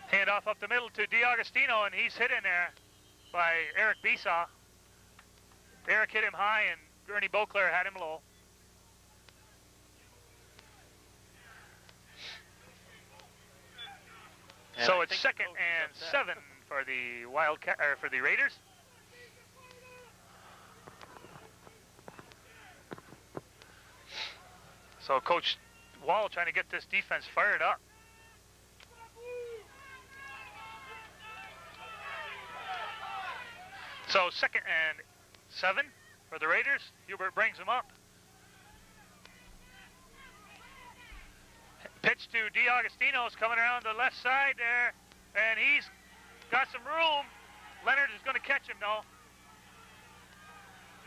Hand off up the middle to DiAugustino, and he's hit in there by Eric Besaw. Eric hit him high, and Ernie Beauclair had him low. And so it's 2nd and 7 for the Wildcat, or for the Raiders. So Coach Wall trying to get this defense fired up. So 2nd and 7 for the Raiders. Hubert brings them up. Pitch to DiAugustino's coming around the left side there, and he's got some room. Leonard is going to catch him, though.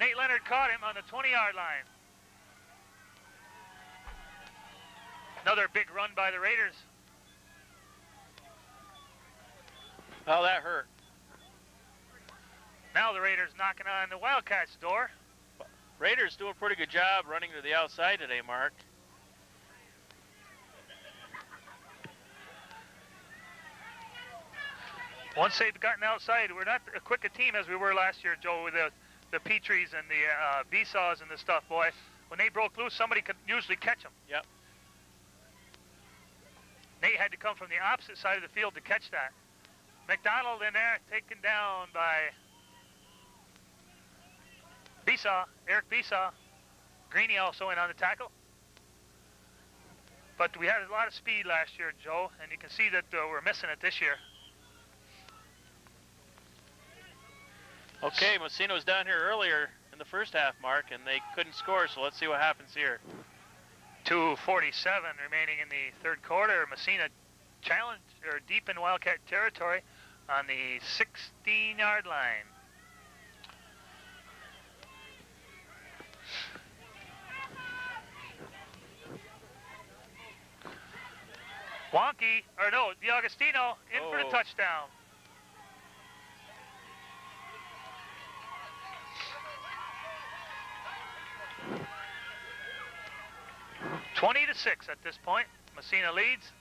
Nate Leonard caught him on the 20-yard line. Another big run by the Raiders. Oh, that hurt. Now the Raiders knocking on the Wildcats' door. Raiders do a pretty good job running to the outside today, Mark. Once they've gotten outside, we're not as quick a team as we were last year, Joe, with the Petries and the Besaws and the stuff, boy. When they broke loose, somebody could usually catch them. Yep. Nate had to come from the opposite side of the field to catch that. McDonald in there, taken down by Besaw, Eric Besaw. Greeny also in on the tackle. But we had a lot of speed last year, Joe, and you can see that we're missing it this year. Okay, Messina was down here earlier in the first half, Mark, and they couldn't score, so let's see what happens here. 2:47 remaining in the third quarter. Messina challenge or deep in Wildcat territory on the 16-yard line. Wonky, or no, D'Agostino in for the touchdown. (20-6) at this point. Messina leads.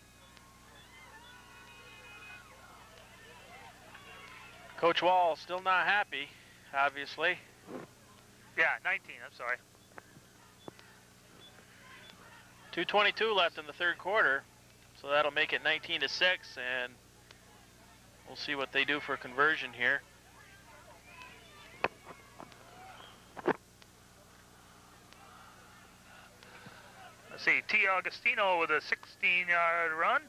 Coach Wall still not happy, obviously. Yeah, 19, I'm sorry. 2:22 left in the third quarter, so that'll make it 19-6, and we'll see what they do for conversion here. Let's see, D'Agostino with a 16-yard run.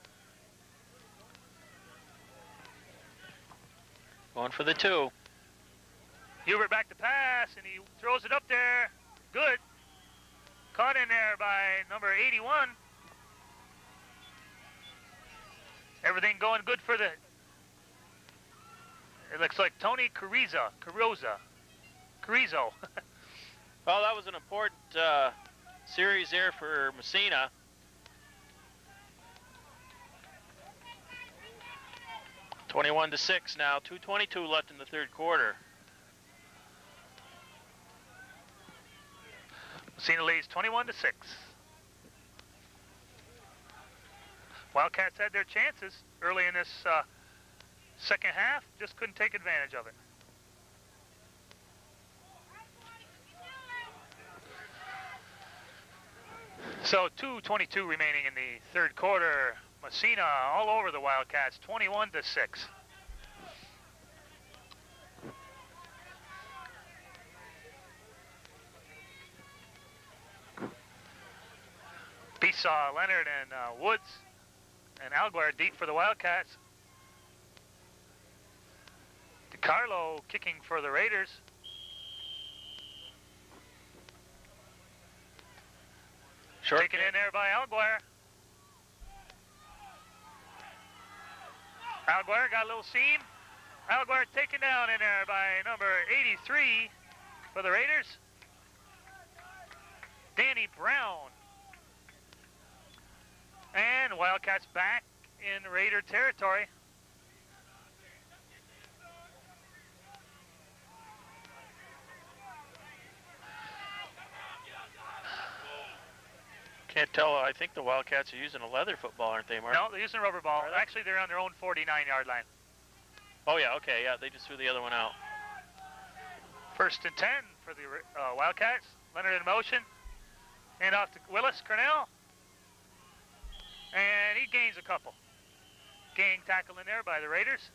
Going for the 2. Hubert back to pass, and he throws it up there. Good. Caught in there by number 81. Everything going good for the... It looks like Tony Carrizo. Well, that was an important series there for Messina. (21-6) now. 2:22 left in the third quarter. Messina leads 21-6. Wildcats had their chances early in this second half, just couldn't take advantage of it. So 2:22 remaining in the third quarter. Messina all over the Wildcats, 21-6. Besaw, Leonard, and Woods and Alguer deep for the Wildcats. DiCarlo kicking for the Raiders. Taken in there by Alguer. Alguer got a little seam. Alguer taken down in there by number 83 for the Raiders. Danny Brown. And Wildcats back in Raider territory. Can't tell. I think the Wildcats are using a leather football, aren't they, Mark? No, they're using a rubber ball. Actually, they're on their own 49-yard line. Oh, yeah, okay, yeah, they just threw the other one out. 1st and 10 for the Wildcats. Leonard in motion. Hand off to Willis Cornell. And he gains a couple. Gang tackle in there by the Raiders.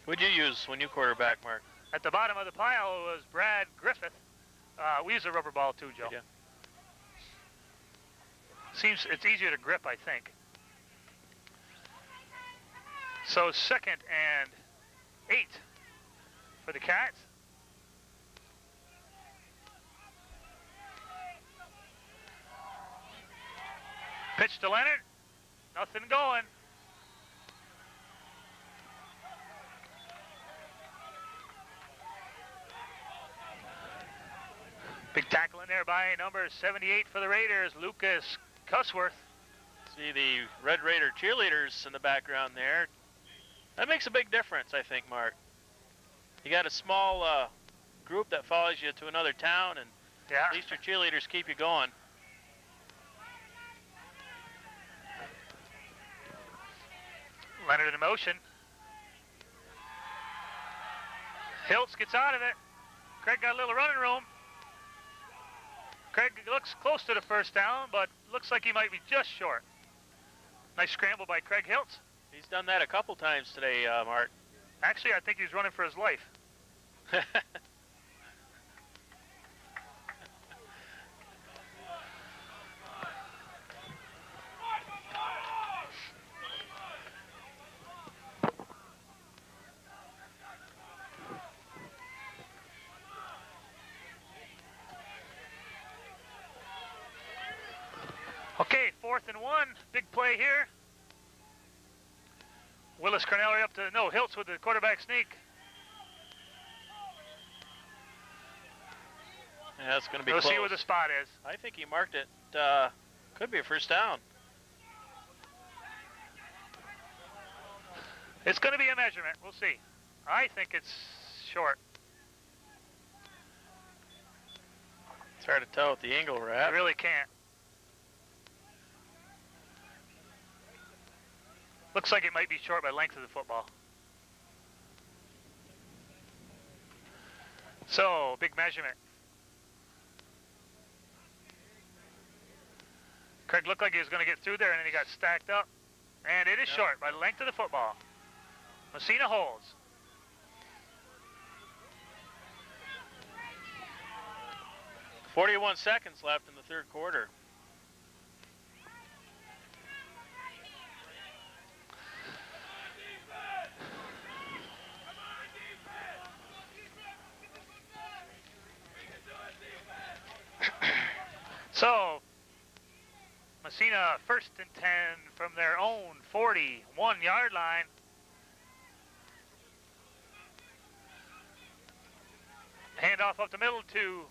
Who'd you use when you quarterback, Mark? At the bottom of the pile was Brad Griffith. We use a rubber ball too, Joe. Yeah. Seems it's easier to grip, I think. So 2nd and 8 for the Cats. Pitch to Leonard. Nothing going. Big tackle in there by number 78 for the Raiders, Lucas Cusworth. See the Red Raider cheerleaders in the background there. That makes a big difference, I think, Mark. You got a small group that follows you to another town, and at least your cheerleaders keep you going. Leonard in motion. Hiltz gets out of it. Craig got a little running room. Craig looks close to the first down, but looks like he might be just short. Nice scramble by Craig Hiltz. He's done that a couple times today, Mark. Actually, I think he's running for his life. Okay, 4th and 1. Big play here. Willis Cornelli up to, no, Hiltz with the quarterback sneak. Yeah, it's going to be We'll close. see where the spot is. I think he marked it. Could be a first down. It's going to be a measurement. We'll see. I think it's short. It's hard to tell with the angle we're at. I really can't. Looks like it might be short by length of the football. So, big measurement. Craig looked like he was going to get through there, and then he got stacked up. And it is short by the length of the football. Massena holds. .41 seconds left in the third quarter. So, Massena 1st and 10 from their own 41-yard line. Handoff up the middle to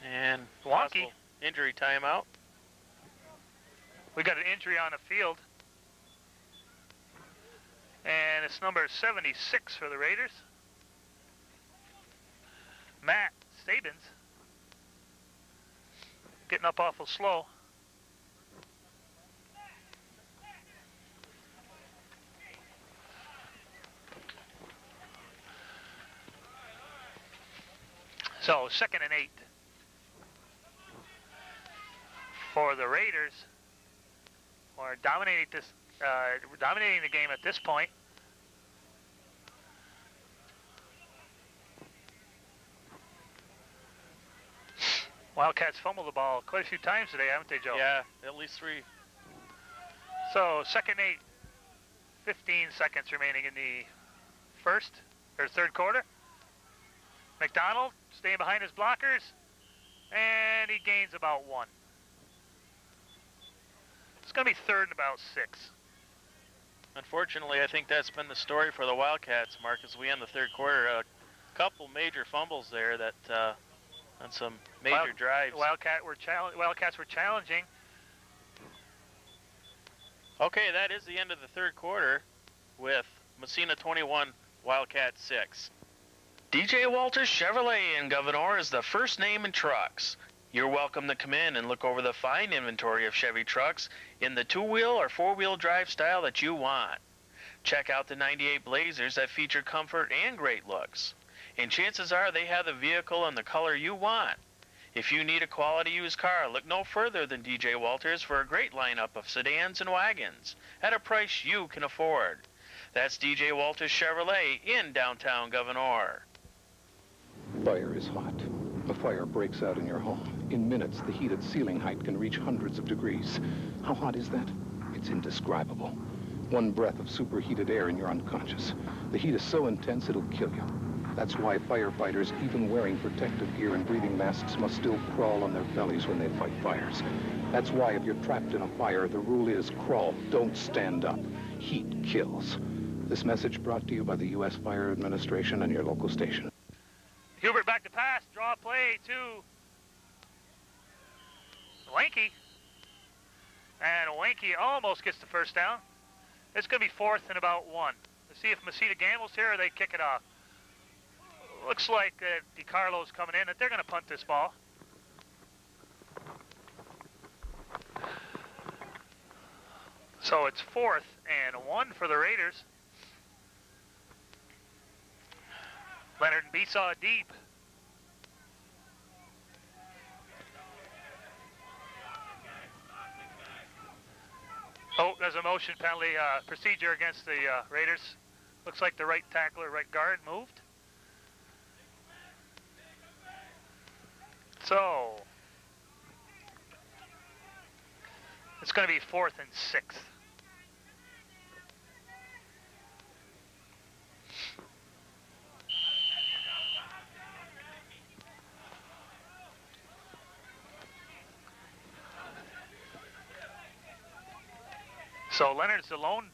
and Wonky. Injury timeout. We got an injury on the field. And it's number 76 for the Raiders. Matt Stabens. Getting up awful slow. So 2nd and 8 for the Raiders. We're dominating the game at this point. Wildcats fumbled the ball quite a few times today, haven't they, Joe? Yeah, at least 3. So 2nd and 8, 15 seconds remaining in the third quarter. McDonald staying behind his blockers, and he gains about 1. It's going to be 3rd and about 6. Unfortunately, I think that's been the story for the Wildcats, Mark, as we end the third quarter. A couple major fumbles there that on some major drives. Wildcats were challenging. Okay, that is the end of the third quarter with Massena 21, Wildcats 6. DJ Walters Chevrolet in Gouverneur is the first name in trucks. You're welcome to come in and look over the fine inventory of Chevy trucks in the 2-wheel or 4-wheel drive style that you want. Check out the 98 Blazers that feature comfort and great looks. And chances are they have the vehicle and the color you want. If you need a quality used car, look no further than DJ Walters for a great lineup of sedans and wagons at a price you can afford. That's DJ Walters Chevrolet in downtown Gouverneur. Fire is hot. A fire breaks out in your home. In minutes, the heated ceiling height can reach hundreds of degrees. How hot is that? It's indescribable. One breath of superheated air and you're unconscious. The heat is so intense it'll kill you. That's why firefighters, even wearing protective gear and breathing masks, must still crawl on their bellies when they fight fires. That's why if you're trapped in a fire, the rule is crawl, don't stand up. Heat kills. This message brought to you by the U.S. Fire Administration and your local station. Hubert back to pass, draw play to Wanky. And Wanky almost gets the first down. It's going to be 4th and about 1. Let's see if Massena gambles here or they kick it off. Looks like DiCarlo's coming in, that they're going to punt this ball. So it's 4th and 1 for the Raiders. Leonard and Besaw deep. Oh, there's a motion penalty procedure against the Raiders. Looks like the right tackle or right guard moved. So, it's going to be 4th and 6. So Leonard's alone,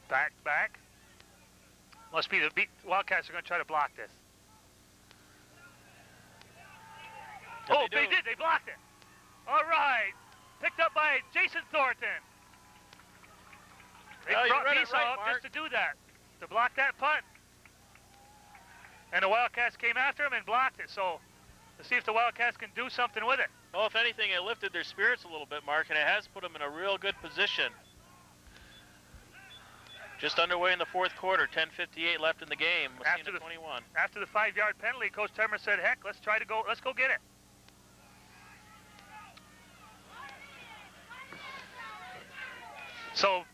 back. Must be the Wildcats are going to try to block this. Oh, they did. They blocked it. All right. Picked up by Jason Thornton. They brought Beasaw up just to do that, to block that punt. And the Wildcats came after him and blocked it. So let's see if the Wildcats can do something with it. Well, if anything, it lifted their spirits a little bit, Mark, and it has put them in a real good position. Just underway in the 4th quarter, 10:58 left in the game. After the 21. After the 5-yard penalty, Coach Termer said, "Heck, let's go get it." So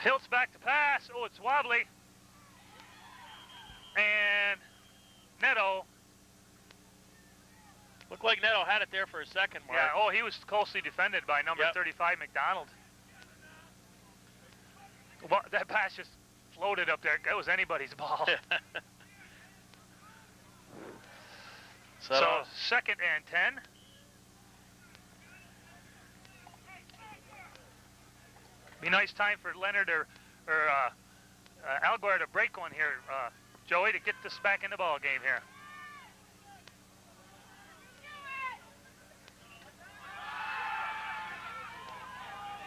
Hiltz back to pass. Oh, it's wobbly. And Neto. Looked like Neto had it there for a second, Mark. Yeah, oh, he was closely defended by number 35, McDonald. Well, that pass just floated up there. That was anybody's ball. So 2nd and 10. Be a nice time for Leonard or Alguer to break one here, Joey, to get this back in the ball game here.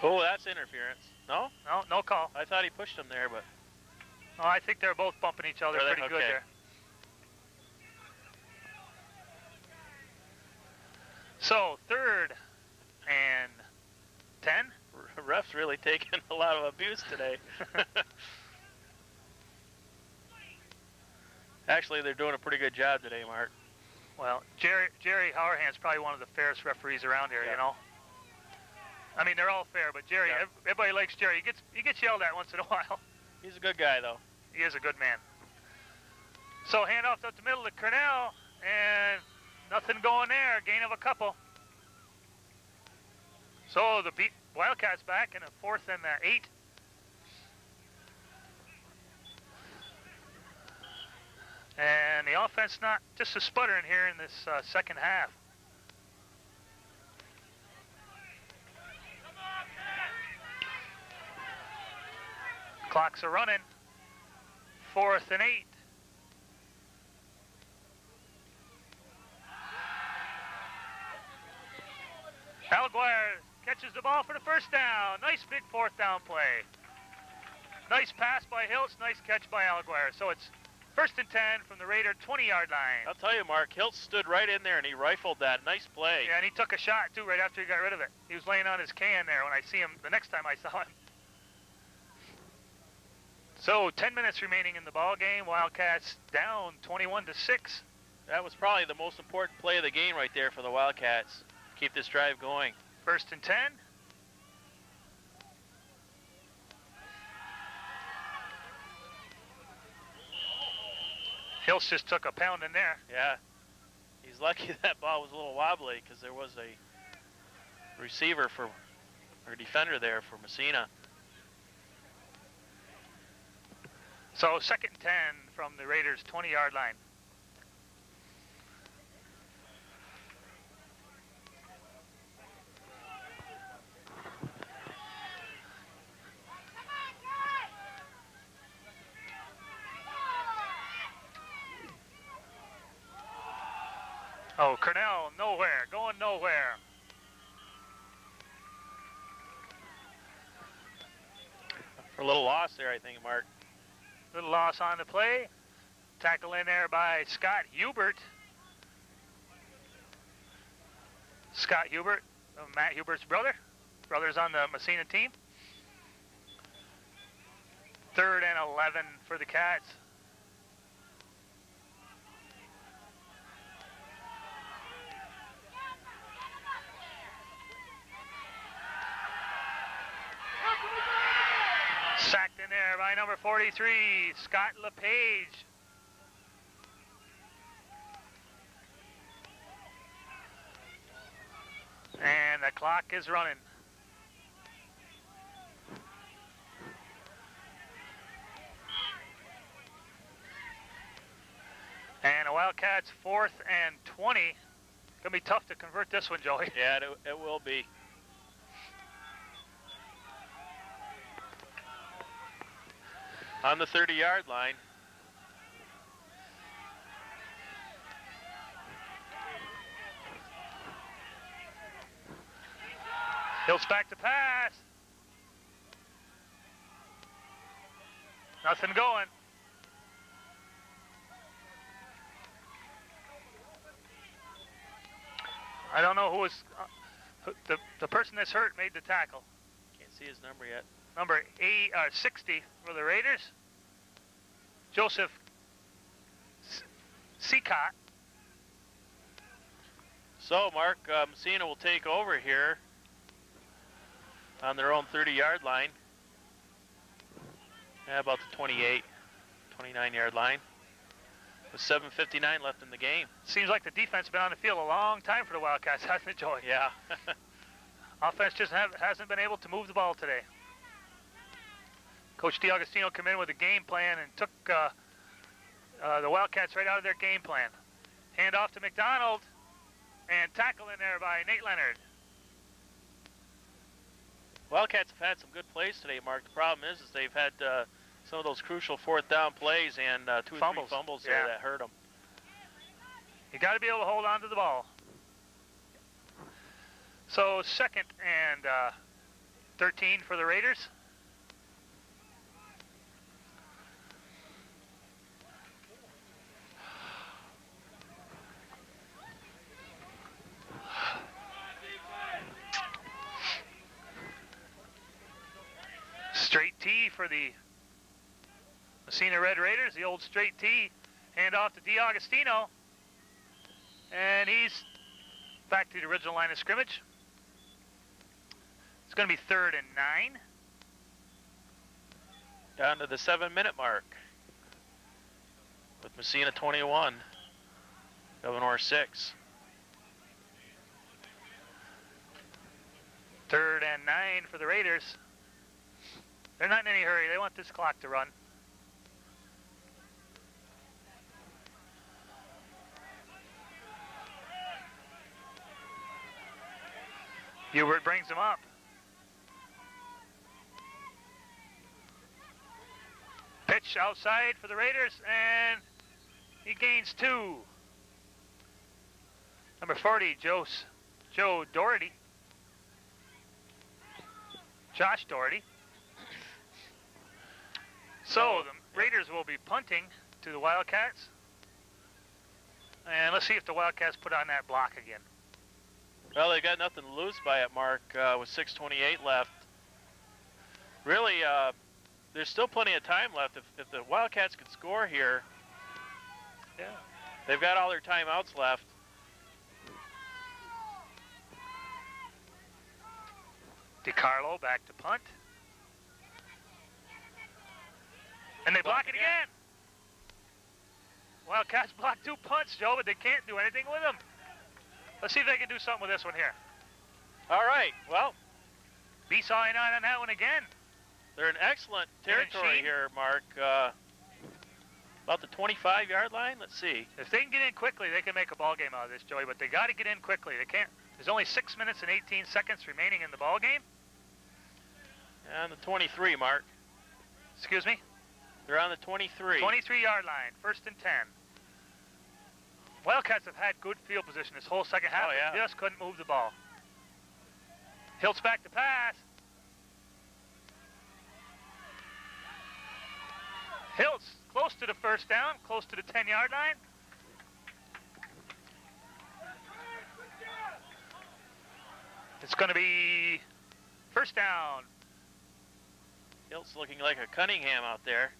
Oh, that's interference. No? No, no call. I thought he pushed him there, but... Oh, I think they're both bumping each other pretty good there. So, 3rd and 10. Ref's really taking a lot of abuse today. Actually, they're doing a pretty good job today, Mark. Well, Jerry Hauerhand's probably one of the fairest referees around here, you know. I mean, they're all fair, but Jerry, everybody likes Jerry. He gets yelled at once in a while. He's a good guy, though. He is a good man. So handoff up the middle to Cornell, and nothing going there. Gain of a couple. So the Wildcats back in a 4th and 8. And the offense not just a sputtering here in this second half. Clocks are running. 4th and 8. Alguer catches the ball for the first down. Nice big 4th down play. Nice pass by Hiltz. Nice catch by Alguer. So it's 1st and 10 from the Raider 20-yard line. I'll tell you, Mark, Hiltz stood right in there and he rifled that. Nice play. Yeah, and he took a shot, too, right after he got rid of it. He was laying on his can there when I see him the next time I saw him. So 10 minutes remaining in the ball game. Wildcats down 21-6. That was probably the most important play of the game right there for the Wildcats. Keep this drive going. 1st and 10. Hiltz just took a pound in there. Yeah. He's lucky that ball was a little wobbly because there was a receiver or defender there for Messina. So 2nd and 10 from the Raiders' 20-yard line. Oh, Cornell, nowhere, going nowhere. For a little loss there, I think, Mark. Little loss on the play. Tackle in there by Scott Hubert. Scott Hubert, Matt Hubert's brother. Brothers on the Messina team. 3rd and 11 for the Cats. there by number 43, Scott LePage. And the clock is running. And the Wildcats 4th and 20. Gonna be tough to convert this one, Joey. Yeah, it will be. On the 30-yard line. Hiltz back to pass. Nothing going. I don't know who was the person that's hurt made the tackle. Can't see his number yet. Number 60 for the Raiders. Joseph Seacott. So, Mark, Massena will take over here on their own 30-yard line. Yeah, about the 28, 29-yard line. With 7:59 left in the game. Seems like the defense has been on the field a long time for the Wildcats, hasn't it, Joey? Yeah. Offense just hasn't been able to move the ball today. Coach DiAugustino came in with a game plan and took the Wildcats right out of their game plan. Hand off to McDonald, and tackle in there by Nate Leonard. Wildcats have had some good plays today, Mark. The problem is they've had some of those crucial 4th down plays and 2 or 3 fumbles there that hurt them. You got to be able to hold on to the ball. So 2nd and 13 for the Raiders. Straight T for the Massena Red Raiders, the old straight T. Hand off to DiAugustino. And he's back to the original line of scrimmage. It's going to be 3rd and 9. Down to the 7-minute mark. With Massena 21, Gouverneur 6. 3rd and 9 for the Raiders. They're not in any hurry. They want this clock to run. Hubert brings him up. Pitch outside for the Raiders, and he gains 2. Number 40, Joe Doherty. Josh Doherty. So the Raiders will be punting to the Wildcats. And let's see if the Wildcats put on that block again. Well, they got nothing to lose by it, Mark, with 6:28 left. Really, there's still plenty of time left. If the Wildcats could score here, yeah, they've got all their timeouts left. DiCarlo back to punt. And they block it again. Wildcats block 2 punts, Joe, but they can't do anything with them. Let's see if they can do something with this one here. All right, well. Besawing on that one again. They're in excellent territory here, Mark. About the 25-yard line, let's see. If they can get in quickly, they can make a ball game out of this, Joey, but they got to get in quickly. They can't. There's only 6 minutes and 18 seconds remaining in the ball game. And the 23, Mark. Excuse me? They're on the 23. 23-yard line, 1st and 10. Wildcats have had good field position this whole second half. Oh, yeah. They just couldn't move the ball. Hiltz back to pass. Hiltz close to the 1st down, close to the 10-yard line. It's going to be 1st down. Hiltz looking like a Cunningham out there.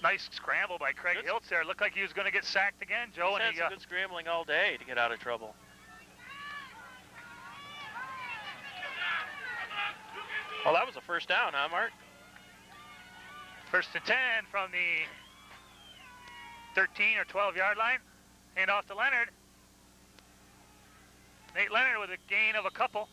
Nice scramble by Craig Hiltz there. Looked like he was going to get sacked again, Joe. He's had some good scrambling all day to get out of trouble. Well, that was a 1st down, huh, Mark? First and 10 from the 13 or 12-yard line. Hand off to Leonard. Nate Leonard with a gain of a couple.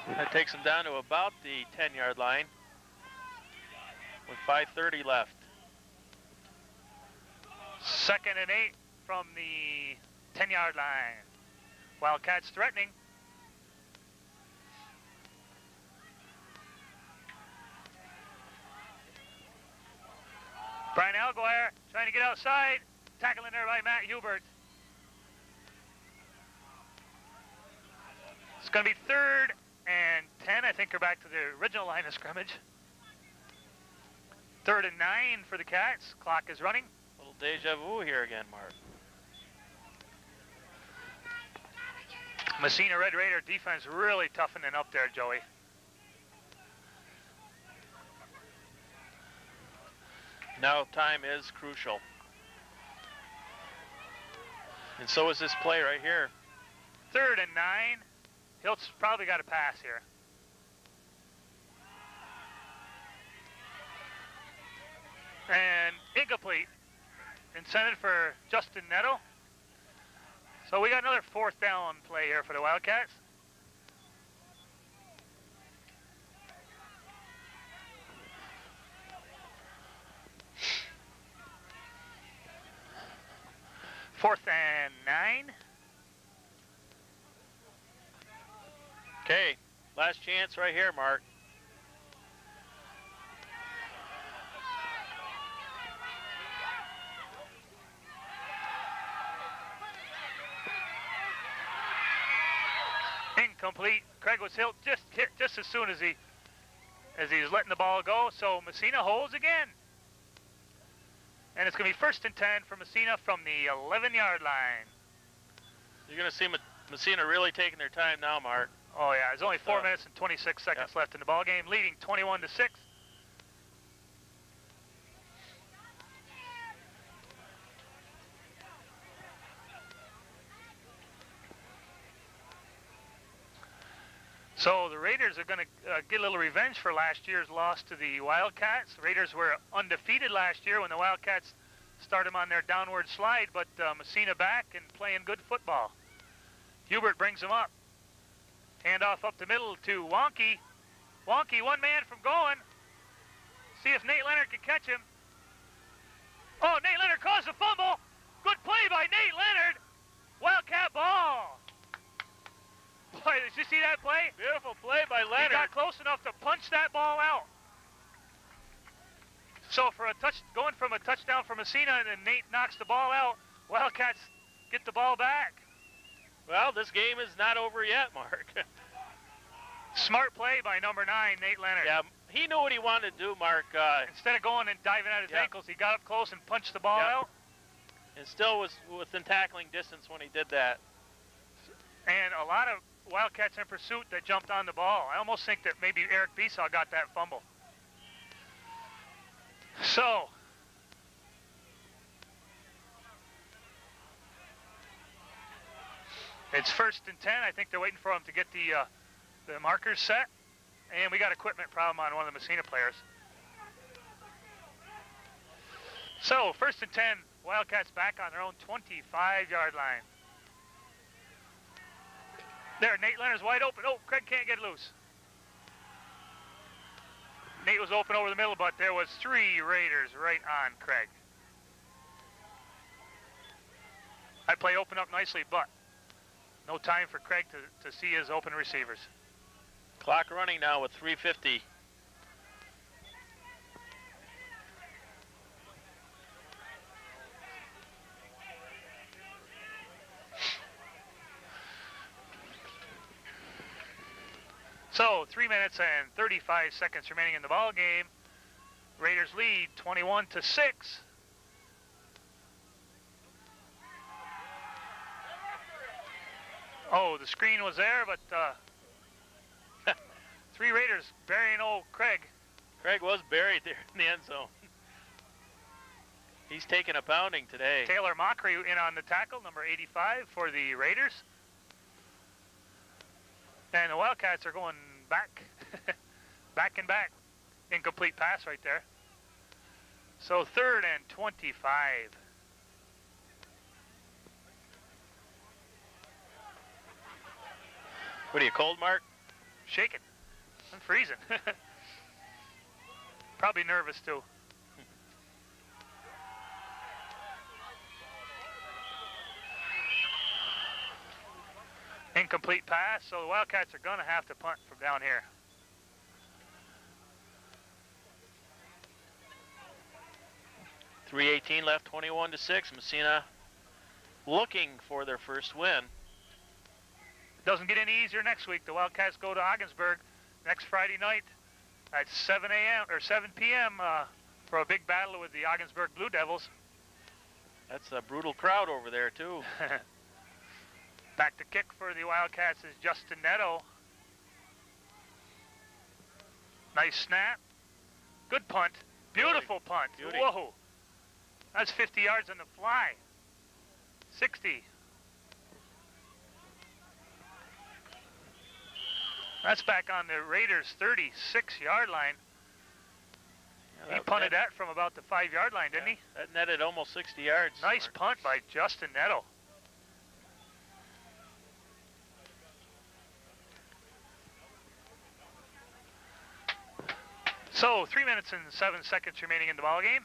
That takes him down to about the 10-yard line with 5:30 left. Second and 8 from the 10-yard line. Wildcats threatening. Brian Alguire trying to get outside. Tackling there by Matt Hubert. It's going to be 3rd and 10. I think they're back to the original line of scrimmage. 3rd and 9 for the Cats. Clock is running. A little deja vu here again, Mark. Massena Red Raider defense really toughening up there, Joey. Now time is crucial. And so is this play right here. 3rd and 9. Hilt's probably got a pass here. And incomplete. Intended for Justin Netto. So we got another 4th down play here for the Wildcats. Fourth and 9. Okay, last chance right here, Mark. Incomplete. Craig was hit just as soon as he was letting the ball go. So Massena holds again. And it's going to be 1st and 10 for Massena from the 11-yard line. You're going to see Massena really taking their time now, Mark. Oh yeah, there's only 4 minutes and 26 seconds left in the ball game, leading 21-6. So the Raiders are going to get a little revenge for last year's loss to the Wildcats. The Raiders were undefeated last year when the Wildcats started them on their downward slide, but Massena back and playing good football. Hubert brings them up. Handoff up the middle to Wonky. Wonky, one man from going. See if Nate Leonard can catch him. Oh, Nate Leonard caused a fumble. Good play by Nate Leonard. Wildcat ball. Boy, did you see that play? Beautiful play by Leonard. He got close enough to punch that ball out. So for going from a touchdown for Massena, and then Nate knocks the ball out, Wildcats get the ball back. Well, this game is not over yet, Mark. Smart play by number 9, Nate Leonard. Yeah, he knew what he wanted to do, Mark. Instead of going and diving at his ankles, he got up close and punched the ball out. And still was within tackling distance when he did that. And a lot of Wildcats in pursuit that jumped on the ball. I almost think that maybe Eric Besaw got that fumble. So, it's 1st and 10. I think they're waiting for him to get the markers set. And we got equipment problem on one of the Massena players. So, 1st and 10, Wildcats back on their own 25-yard line. There, Nate Leonard's wide open. Oh, Craig can't get loose. Nate was open over the middle, but there was 3 Raiders right on Craig. That play opened up nicely, but no time for Craig to see his open receivers. Clock running now with 3:50. So 3 minutes and 35 seconds remaining in the ball game. Raiders lead 21-6. Oh, the screen was there, but 3 Raiders burying old Craig. Craig was buried there in the end zone. He's taking a pounding today. Taylor Mockery in on the tackle, number 85 for the Raiders. And the Wildcats are going back, back and back. Incomplete pass right there. So 3rd and 25. What are you, cold, Mark? Shaking. I'm freezing. Probably nervous too. Incomplete pass, so the Wildcats are going to have to punt from down here. .318 left, 21-6. Massena looking for their first win. Doesn't get any easier next week. The Wildcats go to Ogdensburg next Friday night at 7 a.m. or 7 p.m. For a big battle with the Ogdensburg Blue Devils. That's a brutal crowd over there, too. Back to kick for the Wildcats is Justin Netto. Nice snap. Good punt. Beautiful punt. Beauty. Whoa. That's 50 yards on the fly. 60. That's back on the Raiders' 36-yard line. Yeah, He punted that from about the 5-yard line, didn't he? That netted almost 60 yards. Nice punt by Justin Netto. So 3 minutes and 7 seconds remaining in the ball game.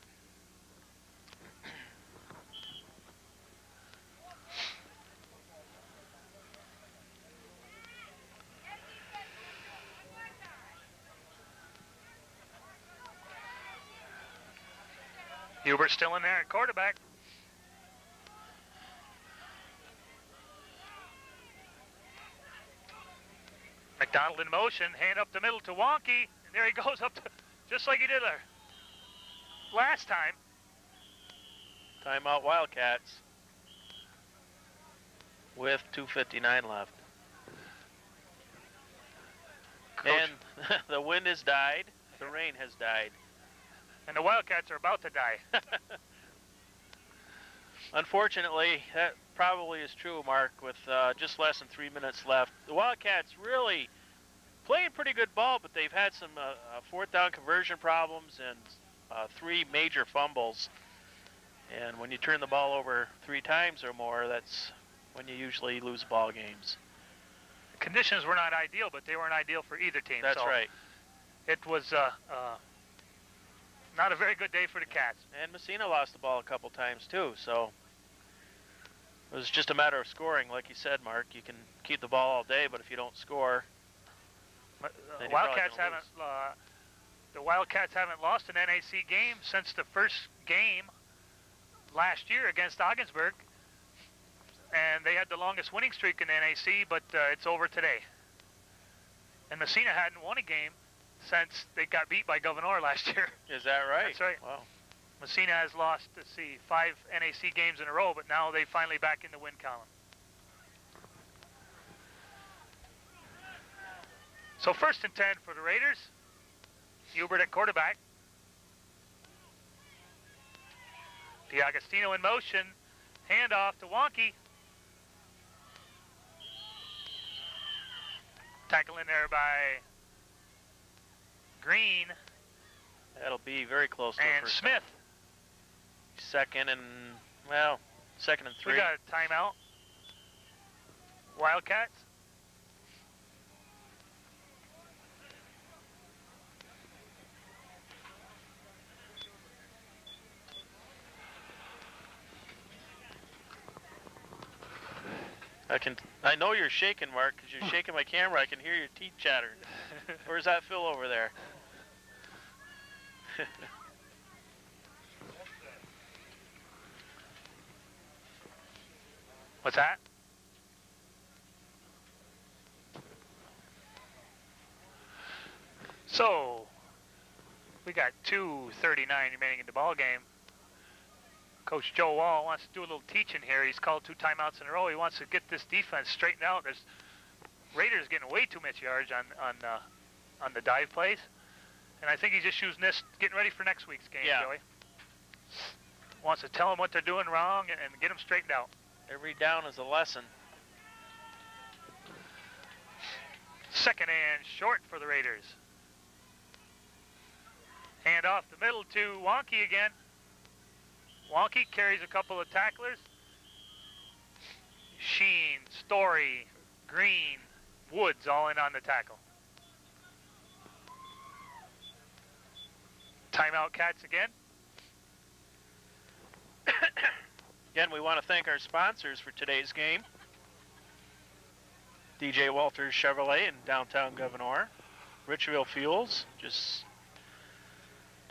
Hubert still in there at quarterback. McDonald in motion, hand up the middle to Wonky, and there he goes up to, just like he did there last time. Timeout Wildcats with 2:59 left. Coach. And the wind has died, the rain has died. And the Wildcats are about to die. Unfortunately, that probably is true, Mark, with just less than 3 minutes left. The Wildcats really playing pretty good ball, but they've had some 4th down conversion problems and 3 major fumbles. And when you turn the ball over 3 times or more, that's when you usually lose ball games. Conditions were not ideal, but they weren't ideal for either team. That's so right. It was not a very good day for the Cats. And Massena lost the ball a couple times too, so it was just a matter of scoring. Like you said, Mark, you can keep the ball all day, but if you don't score, then you're Wildcats probably haven't. The Wildcats haven't lost an NAC game since the first game last year against Ogdensburg, and they had the longest winning streak in the NAC, but it's over today. And Massena hadn't won a game since they got beat by Gouverneur last year. Is that right? That's right. Wow. Massena has lost, 5 NAC games in a row, but now they finally back in the win column. So 1st and 10 for the Raiders. Hubert at quarterback. D'Agostino in motion. Handoff to Wonky. Tackle in there by Green. That'll be very close to and the first Smith. down. 2nd and 3. We got a timeout. Wildcats. I know you're shaking, Mark, because you're shaking my camera. I can hear your teeth chatter. Where's that Phil over there? What's that? So, we got 2:39 remaining in the ball game. Coach Joe Wall wants to do a little teaching here. He's called 2 timeouts in a row. He wants to get this defense straightened out. There's Raiders getting way too much yards on the dive plays, and I think he's just using this, getting ready for next week's game. Yeah. Joey wants to tell them what they're doing wrong and get them straightened out. Every down is a lesson. Second and short for the Raiders. Hand off the middle to Wonky again. Wonky carries a couple of tacklers. Sheen, Story, Green, Woods all in on the tackle. Timeout Cats again. Again, we want to thank our sponsors for today's game. DJ Walters Chevrolet in downtown Gouverneur. Richville Fuels, just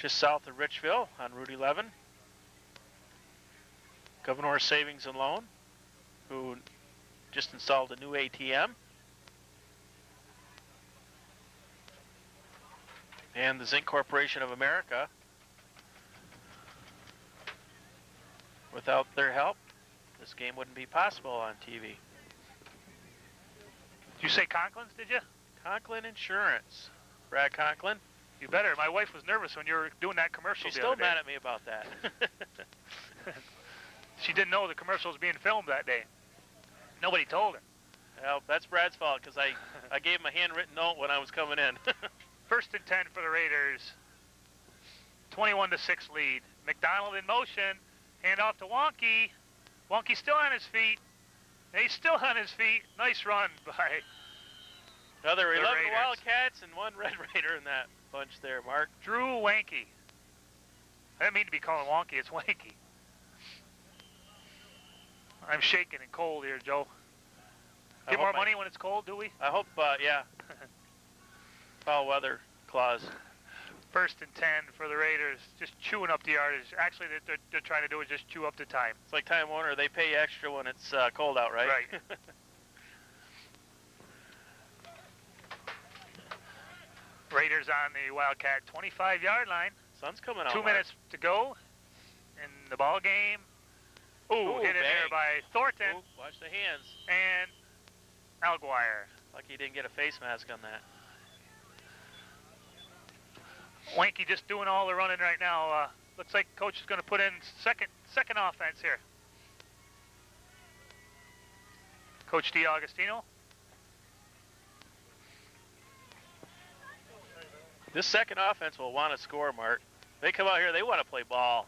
south of Richville on Route 11. Gouverneur Savings and Loan, who just installed a new ATM. And the Zinc Corporation of America. Without their help, this game wouldn't be possible on TV. Did you say Conklin's, did you? Conklin Insurance. Brad Conklin. You better. My wife was nervous when you were doing that commercial. She's still mad at me about that. She didn't know the commercial was being filmed that day. Nobody told her. Well, that's Brad's fault because I gave him a handwritten note when I was coming in. First and 10 for the Raiders. 21-6 lead. McDonald in motion. Hand off to Wonky. Wonky still on his feet. He's still on his feet. Nice run by another 11 Raiders. Wildcats and one Red Raider in that bunch there, Mark. Drew Wanky. I didn't mean to be calling Wonky. It's Wanky. I'm shaking and cold here, Joe. Get more money when it's cold, do we? I hope, yeah. Foul weather clause. First and 10 for the Raiders, just chewing up the yardage. Actually, they're trying to do is just chew up the time. It's like Time Warner. They pay extra when it's cold out, right? Right. Raiders on the Wildcat 25-yard line. Sun's coming out. 2 minutes to go in the ball game. Ooh, hit in there by Thornton. Ooh, watch the hands. And Alguire. Lucky he didn't get a face mask on that. Wanky just doing all the running right now. Looks like coach is going to put in second offense here. Coach D'Agostino. This second offense will want to score, Mark. They come out here, they want to play ball.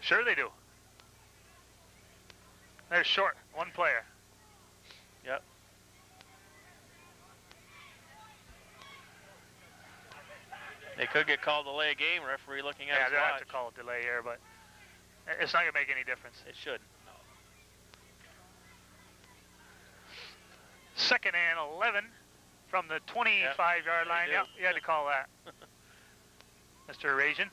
Sure they do. They're short, one player. Yep. They could get called delay a game, referee looking at his watch. Yeah, they'll have to call a delay here, but it's not going to make any difference. It should. Second and 11 from the 25-yard line. Yep, you had to call that. Mr. Arazian.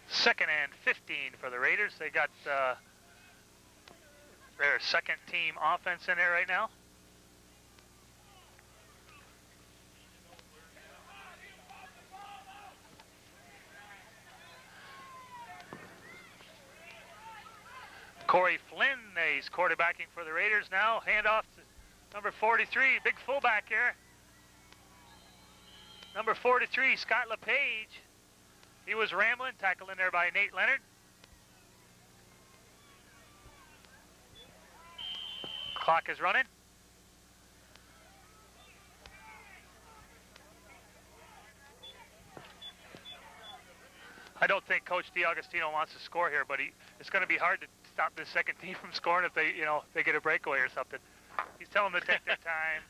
Second and 15 for the Raiders. They got their second team offense in there right now. Corey Flynn, he's quarterbacking for the Raiders now. Handoff to number 43, big fullback here. Number 43, Scott LePage. He was rambling, tackled in there by Nate Leonard. Clock is running. I don't think Coach D'Agostino wants to score here, but it's going to be hard to stop this second team from scoring if they, they get a breakaway or something. He's telling them to take their time.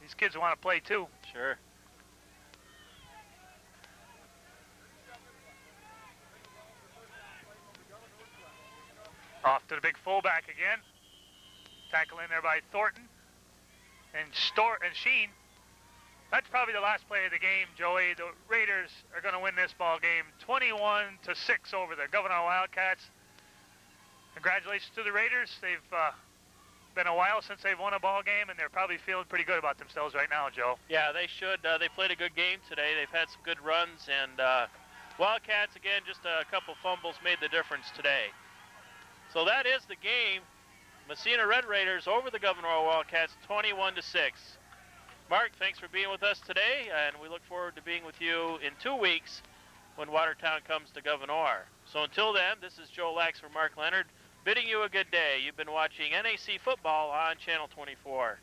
These kids want to play too. Sure. Off to the big fullback again. Tackle in there by Thornton and Sheen. That's probably the last play of the game, Joey. The Raiders are going to win this ball game 21-6 over the Gouverneur Wildcats. Congratulations to the Raiders. They've been a while since they've won a ball game, and they're probably feeling pretty good about themselves right now, Joe. Yeah, they should. They played a good game today. They've had some good runs, and Wildcats, again, just a couple fumbles made the difference today. So that is the game. Massena Red Raiders over the Gouverneur Wildcats 21-6. Mark, thanks for being with us today, and we look forward to being with you in 2 weeks when Watertown comes to Gouverneur. So until then, this is Joe Lax for Mark Leonard, bidding you a good day. You've been watching NAC Football on Channel 24.